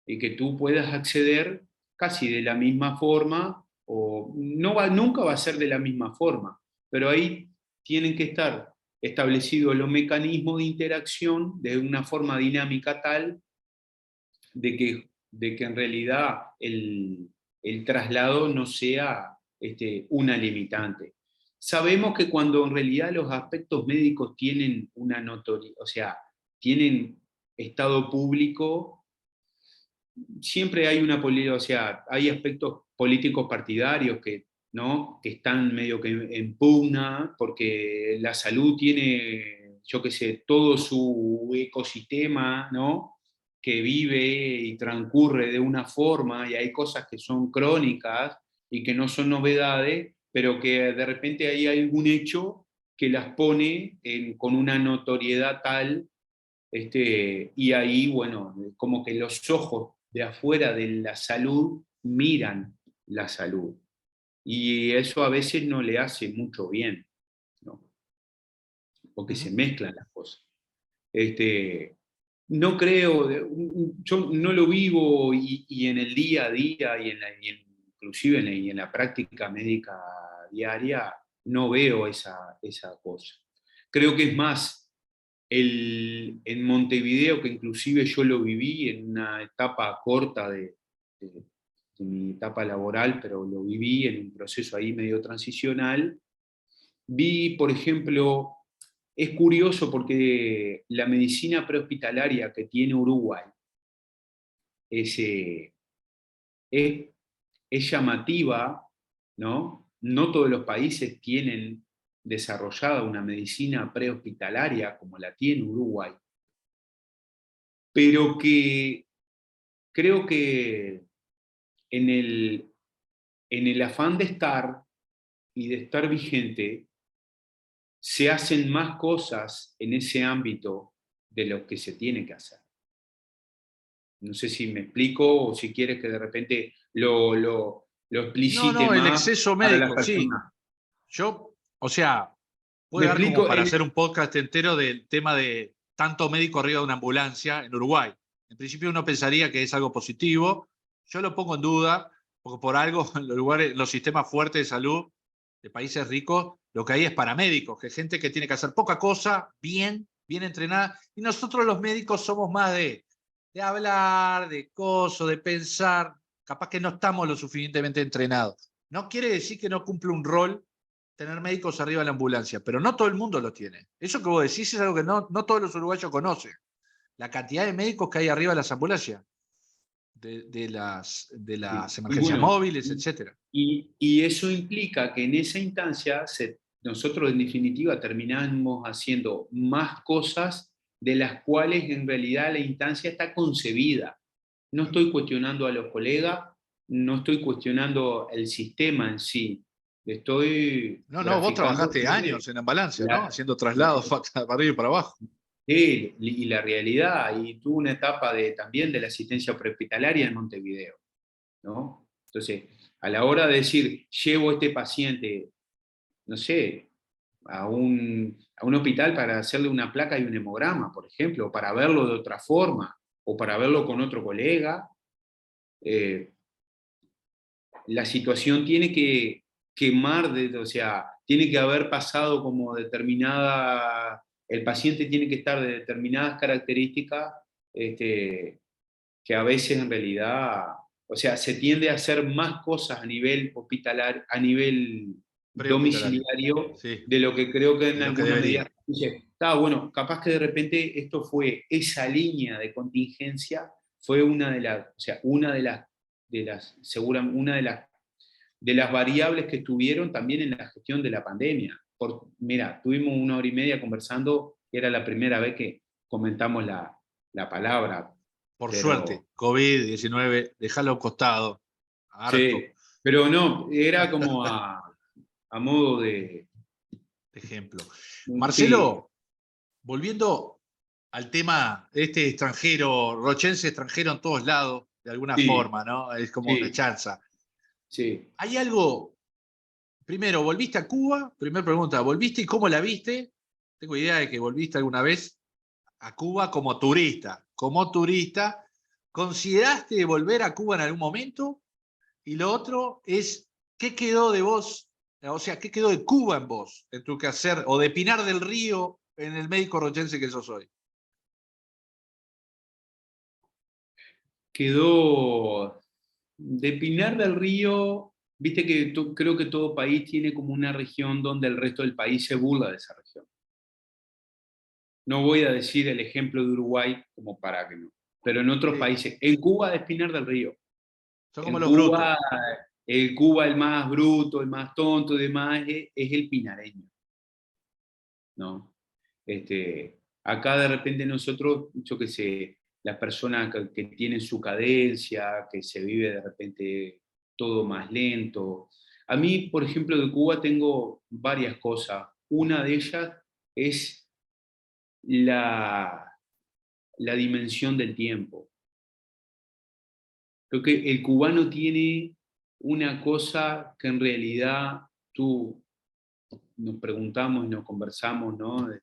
y que tú puedas acceder casi de la misma forma, o nunca va a ser de la misma forma, pero ahí tienen que estar establecidos los mecanismos de interacción de una forma dinámica tal de que en realidad el traslado no sea una limitante. Sabemos que cuando en realidad los aspectos médicos tienen una notoriedad, o sea, tienen estado público, siempre hay o sea, hay aspectos políticos partidarios que, ¿no? Que están medio que en pugna, porque la salud tiene, yo qué sé, todo su ecosistema, ¿no? Que vive y transcurre de una forma, y hay cosas que son crónicas y que no son novedades, pero que de repente hay algún hecho que las pone con una notoriedad tal, y ahí, bueno, como que los ojos de afuera de la salud miran la salud. Y eso a veces no le hace mucho bien, ¿no? Porque se Ujú. mezclan las cosas. No creo, yo no lo vivo y en el día a día inclusive en la práctica médica diaria no veo esa cosa. Creo que es más en Montevideo, que inclusive yo lo viví en una etapa corta de mi etapa laboral, pero lo viví en un proceso ahí medio transicional. Vi, por ejemplo, es curioso porque la medicina prehospitalaria que tiene Uruguay es, eh, es, es llamativa, ¿no? No todos los países tienen desarrollada una medicina prehospitalaria como la tiene Uruguay, pero que creo que en en el afán de estar y de estar vigente, se hacen más cosas en ese ámbito de lo que se tiene que hacer. No sé si me explico o si quieres que de repente lo No, explicite no, el más exceso para las médico, sí. personas. Yo, o sea, Me puede dar como explico, para hacer un podcast entero del tema de tanto médico arriba de una ambulancia en Uruguay. En principio uno pensaría que es algo positivo. Yo lo pongo en duda, porque por algo en los lugares, los sistemas fuertes de salud de países ricos, lo que hay es paramédicos, que es gente que tiene que hacer poca cosa, bien, bien entrenada. Y nosotros los médicos somos más de hablar, de coso, de pensar. Capaz que no estamos lo suficientemente entrenados. No quiere decir que no cumple un rol tener médicos arriba de la ambulancia, pero no todo el mundo lo tiene. Eso que vos decís es algo que no todos los uruguayos conocen. La cantidad de médicos que hay arriba de las ambulancias, de las y emergencias bueno, móviles, etcétera. y eso implica que en esa instancia nosotros en definitiva terminamos haciendo más cosas de las cuales en realidad la instancia está concebida. No estoy cuestionando a los colegas, no estoy cuestionando el sistema en sí, estoy No, vos graficando trabajaste años en ambulancia, ¿no? la, Haciendo traslados para arriba y para abajo. y la realidad, y tuve una etapa también de la asistencia prehospitalaria en Montevideo, ¿no? Entonces, a la hora de decir, llevo a este paciente, no sé, a un hospital para hacerle una placa y un hemograma, por ejemplo, o para verlo de otra forma, o para verlo con otro colega. La situación tiene que quemar, o sea, tiene que haber pasado como determinada, el paciente tiene que estar de determinadas características, que a veces en realidad, o sea, se tiende a hacer más cosas a nivel hospitalario, a nivel Prehospitalario. domiciliario, Sí, de lo que creo que en de lo que alguna debería. medida. Dice, está bueno, capaz que de repente esto fue, esa línea de contingencia fue una de las, o sea, una de las variables que estuvieron también en la gestión de la pandemia. Mira, tuvimos 1 hora y media conversando, era la primera vez que comentamos la palabra, Por pero suerte, COVID-19, déjalo a un costado. sí, Harto pero no, era como a modo de, de ejemplo. sí, Marcelo, volviendo al tema de este extranjero, rochense extranjero en todos lados, de alguna sí, forma, ¿no? Es como una sí, chanza. sí. ¿Hay algo? Primero, ¿volviste a Cuba? Primera pregunta, ¿volviste y cómo la viste? Tengo idea de que volviste alguna vez a Cuba como turista. Como turista, ¿consideraste volver a Cuba en algún momento? Y lo otro es, ¿qué quedó de vos? O sea, ¿qué quedó de Cuba en vos, en tu quehacer, o de Pinar del Río en el médico rochense que sos hoy? Quedó de Pinar del Río, viste que creo que todo país tiene como una región donde el resto del país se burla de esa región. No voy a decir el ejemplo de Uruguay como para que no, pero en otros Sí, países, en Cuba es Pinar del Río, son como en los brutos. Cuba, el más bruto, el más tonto y demás es el pinareño, ¿no? Acá de repente nosotros, yo qué sé, las personas que tienen su cadencia, que se vive de repente todo más lento. A mí, por ejemplo, de Cuba tengo varias cosas. Una de ellas es la, la dimensión del tiempo. Creo que el cubano tiene una cosa que en realidad tú nos preguntamos y nos conversamos, ¿no? De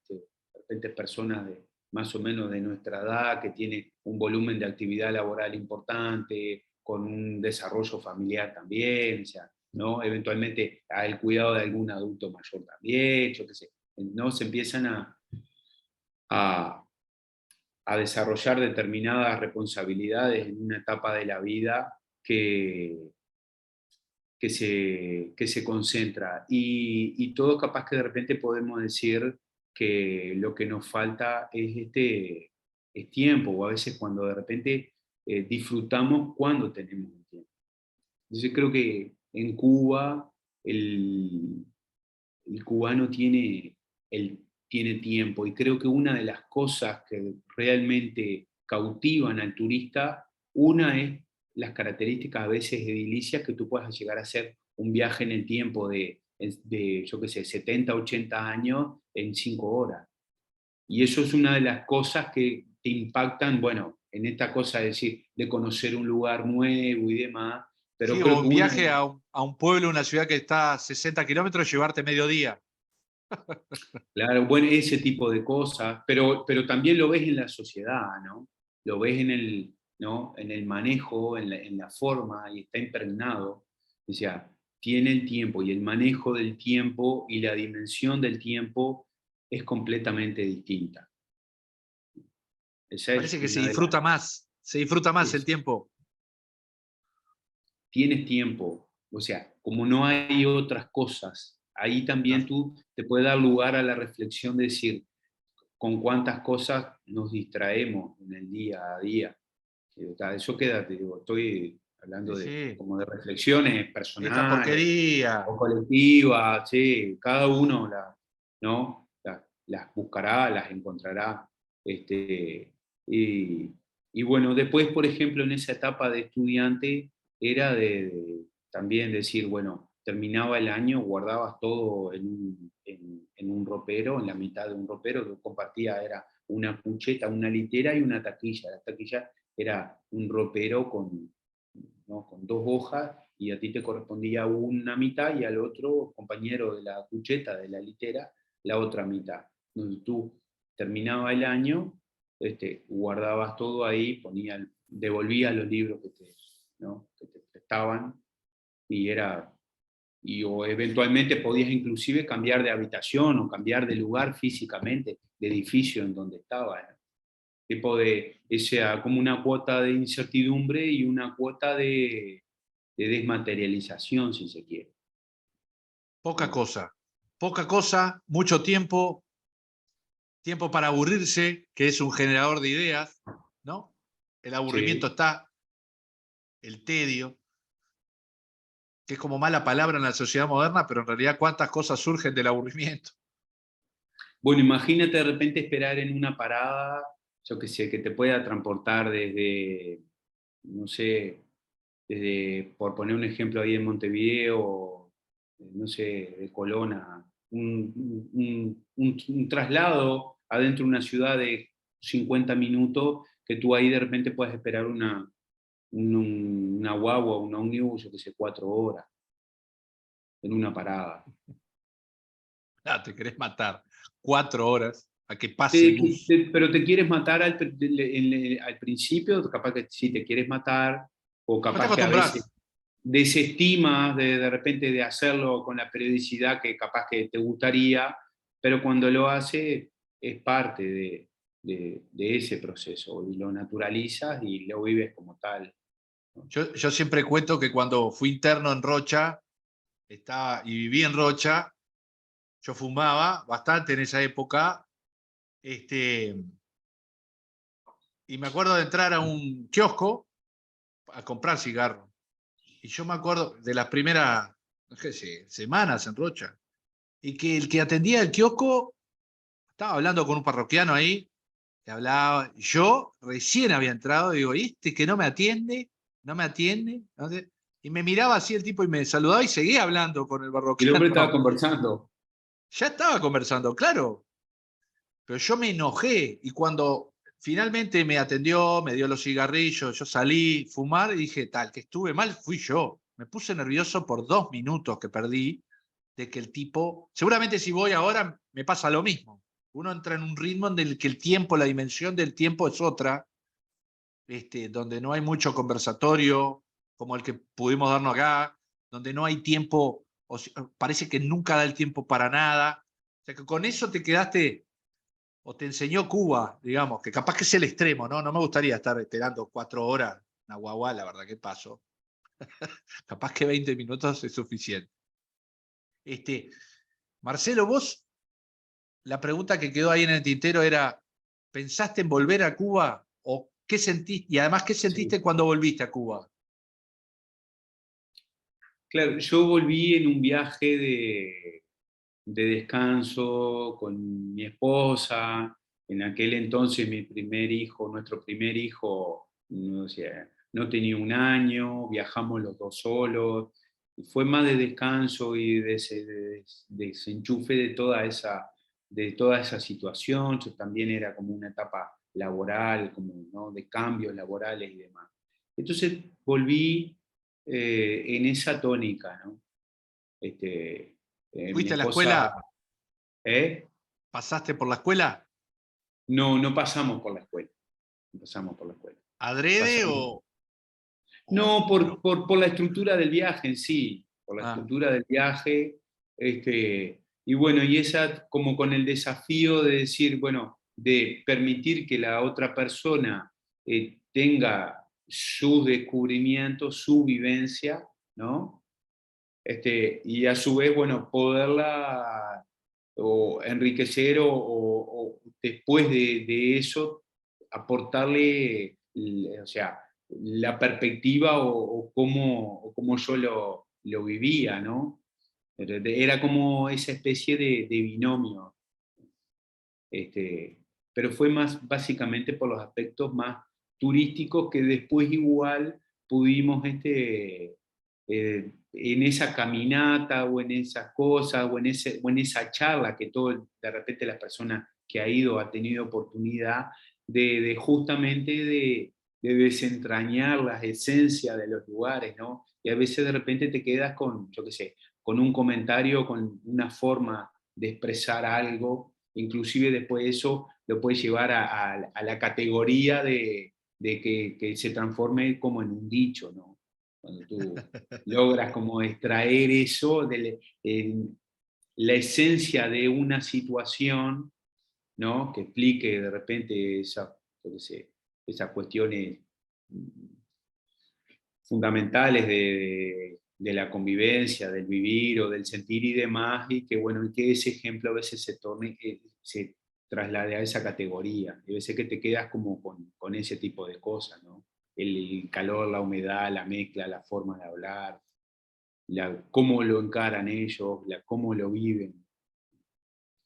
repente personas de más o menos de nuestra edad que tienen un volumen de actividad laboral importante, con un desarrollo familiar también, o sea, ¿no? Eventualmente el cuidado de algún adulto mayor también, yo qué sé, ¿no? Se empiezan a, a desarrollar determinadas responsabilidades en una etapa de la vida que, que se concentra. Y todo capaz que de repente podemos decir que lo que nos falta es tiempo, o a veces cuando de repente disfrutamos cuando tenemos el tiempo. Entonces creo que en Cuba el cubano tiene tiempo, y creo que una de las cosas que realmente cautivan al turista, una es las características a veces edilicias que tú puedas llegar a hacer un viaje en el tiempo de yo qué sé, 70, 80 años en 5 horas. Y eso es una de las cosas que te impactan, bueno, en esta cosa de decir, de conocer un lugar nuevo y demás, pero Sí, o creo que un una de viaje las. a un pueblo, una ciudad que está a 60 kilómetros, llevarte medio día. Claro, bueno, ese tipo de cosas, pero también lo ves en la sociedad, ¿no? Lo ves ¿no? En el manejo, en la forma, y está impregnado. O sea, tiene el tiempo, y el manejo del tiempo y la dimensión del tiempo es completamente distinta. Esa Parece es que una de las. se disfruta más el es- tiempo. Tienes tiempo, o sea, como no hay otras cosas, ahí también Claro. tú te puede dar lugar a la reflexión de decir, con cuántas cosas nos distraemos en el día a día. Eso queda, te digo, estoy Sí, hablando sí. como de reflexiones Esta personales porquería. o colectivas, sí, cada uno ¿no? Las buscará, las encontrará. Y, y bueno, después, por ejemplo, en esa etapa de estudiante, era también decir, bueno, terminaba el año, guardabas todo en un ropero, en la mitad de un ropero que compartía, era una cucheta, una litera y una taquilla. La taquilla era un ropero ¿no? con 2 hojas, y a ti te correspondía una mitad y al otro compañero de la cucheta, de la litera, la otra mitad, donde tú terminaba el año, guardabas todo ahí, devolvías los libros ¿no? que te prestaban, y o eventualmente podías inclusive cambiar de habitación o cambiar de lugar físicamente, de edificio en donde estabas. Tipo como una cuota de incertidumbre y una cuota de desmaterialización, si se quiere. Poca cosa, mucho tiempo, tiempo para aburrirse, que es un generador de ideas, ¿no? El aburrimiento Sí. está, el tedio, que es como mala palabra en la sociedad moderna, pero en realidad cuántas cosas surgen del aburrimiento. Bueno, imagínate de repente esperar en una parada, yo qué sé, que te pueda transportar desde, no sé, por poner un ejemplo ahí en Montevideo, no sé, de Colón a un traslado adentro de una ciudad de 50 minutos, que tú ahí de repente puedes esperar una guagua, un ómnibus, yo qué sé, 4 horas en una parada. Ah, te querés matar 4 horas a que pase el bus. Pero te quieres matar al principio, capaz que sí te quieres matar, o Después te capaz que a veces acostumbras. desestimas de repente de hacerlo con la periodicidad que capaz que te gustaría, pero cuando lo hace es parte de ese proceso, y lo naturalizas y lo vives como tal, ¿no? Yo siempre cuento que cuando fui interno en Rocha y viví en Rocha, yo fumaba bastante en esa época, y me acuerdo de entrar a un kiosco a comprar cigarros. Y yo me acuerdo de las primeras, no sé, semanas en Rocha, y que el que atendía el kiosco estaba hablando con un parroquiano ahí, que hablaba, yo recién había entrado, y digo, ¿y este que no me atiende? ¿No me atiende? ¿No sé? Y me miraba así el tipo y me saludaba y seguía hablando con el Y el hombre estaba parroquiano. conversando. Ya estaba conversando, claro, pero yo me enojé y cuando finalmente me atendió, me dio los cigarrillos, yo salí a fumar y dije, tal, que estuve mal fui yo. Me puse nervioso por 2 minutos que perdí de que el tipo, seguramente si voy ahora me pasa lo mismo. Uno entra en un ritmo en el que el tiempo, la dimensión del tiempo es otra, donde no hay mucho conversatorio como el que pudimos darnos acá, donde no hay tiempo, parece que nunca da el tiempo para nada. O sea que con eso te quedaste, o te enseñó Cuba, digamos, que capaz que es el extremo, ¿no? No me gustaría estar esperando 4 horas una guagua, la verdad que paso. Capaz que 20 minutos es suficiente. Marcelo, vos, la pregunta que quedó ahí en el tintero era, ¿pensaste en volver a Cuba? ¿O qué sentiste? Y además, ¿qué Sí. sentiste cuando volviste a Cuba? Claro, yo volví en un viaje de descanso con mi esposa. En aquel entonces nuestro primer hijo, no sé, no tenía 1 año, viajamos los dos solos. Fue más de descanso y de desenchufe de toda esa situación. Yo también era como una etapa laboral, como, ¿no? de cambios laborales y demás. Entonces volví en esa tónica, ¿no? Mi ¿Fuiste a la esposa, escuela? ¿eh? ¿Pasaste por la escuela? No, no pasamos por la escuela, no pasamos por la escuela. ¿Adrede Pasamos, o no, no? por la estructura del viaje en sí, por la Ah, estructura del viaje, y bueno, y esa como con el desafío de decir, bueno, de permitir que la otra persona tenga sus descubrimientos, su vivencia, ¿no? Y a su vez, bueno, poderla o enriquecer o después de eso aportarle, o sea, la perspectiva o cómo yo lo vivía, ¿no? Era como esa especie de binomio, este, pero fue más básicamente por los aspectos más turísticos que después igual pudimos en esa caminata o en esas cosas o en esa charla que todo de repente la persona que ha ido ha tenido oportunidad de justamente de desentrañar las esencias de los lugares, ¿no? Y a veces de repente te quedas con, yo qué sé, con un comentario, con una forma de expresar algo, inclusive después de eso lo puedes llevar a la categoría de que se transforme como en un dicho, ¿no? Cuando tú logras como extraer eso la esencia de una situación, ¿no? Que explique de repente esas cuestiones fundamentales de la convivencia, del vivir o del sentir y demás, y que, bueno, y que ese ejemplo a veces se traslade a esa categoría. Y a veces que te quedas como con ese tipo de cosas, ¿no? El calor, la humedad, la mezcla, la forma de hablar, cómo lo encaran ellos, cómo lo viven.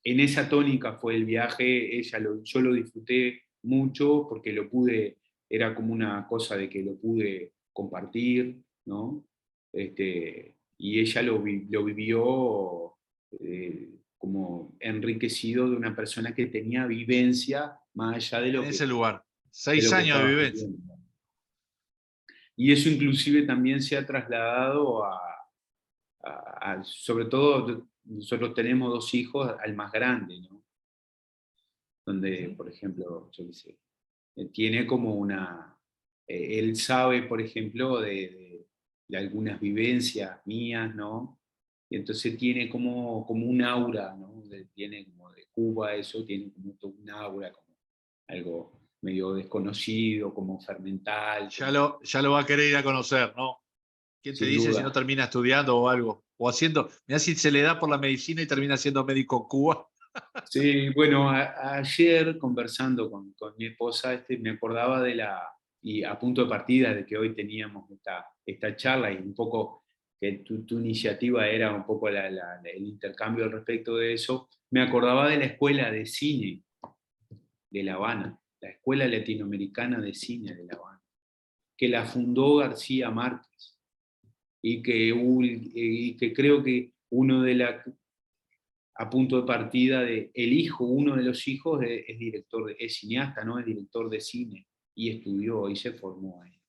En esa tónica fue el viaje, yo lo disfruté mucho porque era como una cosa de que lo pude compartir, ¿no? Y ella lo vivió como enriquecido de una persona que tenía vivencia más allá En ese lugar. de 6 lo que años de estaba vivencia. viviendo. Y eso inclusive también se ha trasladado sobre todo, nosotros tenemos 2 hijos, al más grande, ¿no? Donde, por ejemplo, yo qué sé, tiene como él sabe, por ejemplo, de algunas vivencias mías, ¿no? Y entonces tiene como un aura, ¿no? Tiene como de Cuba eso, tiene como todo un aura, como algo medio desconocido, como fermental, Ya lo va a querer ir a conocer, ¿no? ¿Quién te sin dice si no duda. termina estudiando o algo? O haciendo, mirá si se le da por la medicina y termina siendo médico en Cuba. Sí, bueno, ayer conversando con mi esposa, me acordaba y a punto de partida de que hoy teníamos esta charla y un poco que tu iniciativa era un poco el intercambio al respecto de eso, me acordaba de la escuela de cine de La Habana, la Escuela Latinoamericana de Cine de La Habana, que la fundó García Márquez y que creo que a punto de partida uno de los hijos es director, es cineasta, ¿no? Es director de cine y estudió y se formó ahí.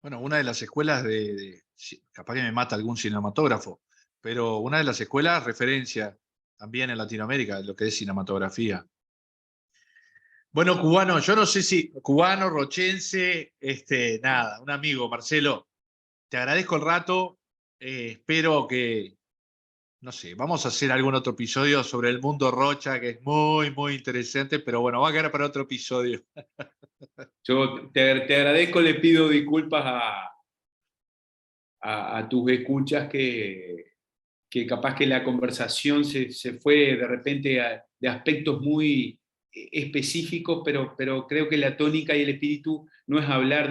Bueno, una de las escuelas capaz que me mata algún cinematógrafo, pero una de las escuelas referencia también en Latinoamérica, lo que es cinematografía. Bueno, cubano, yo no sé si cubano, rochense, nada, un amigo, Marcelo, te agradezco el rato, espero que, no sé, vamos a hacer algún otro episodio sobre el mundo Rocha, que es muy, muy interesante, pero bueno, va a quedar para otro episodio. Yo te agradezco, le pido disculpas a tus escuchas que capaz que la conversación se fue de repente de aspectos muy específicos, pero creo que la tónica y el espíritu no es hablar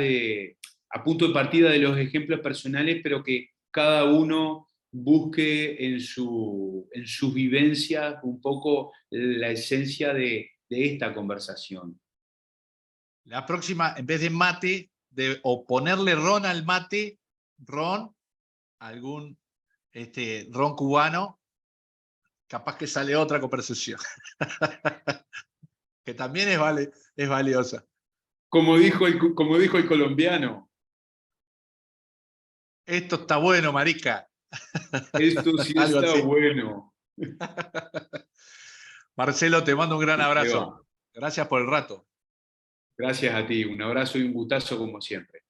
a punto de partida de los ejemplos personales, pero que cada uno busque en sus vivencias un poco la esencia de esta conversación. La próxima, en vez de mate, o ponerle ron al mate, ron, algún ron cubano, capaz que sale otra conversación, que también es valiosa. Como dijo el colombiano, Esto está bueno, marica. esto sí Algo está así. bueno. Marcelo, te mando un gran Ahí abrazo. va. Gracias por el rato. Gracias a ti, un abrazo y un gustazo como siempre.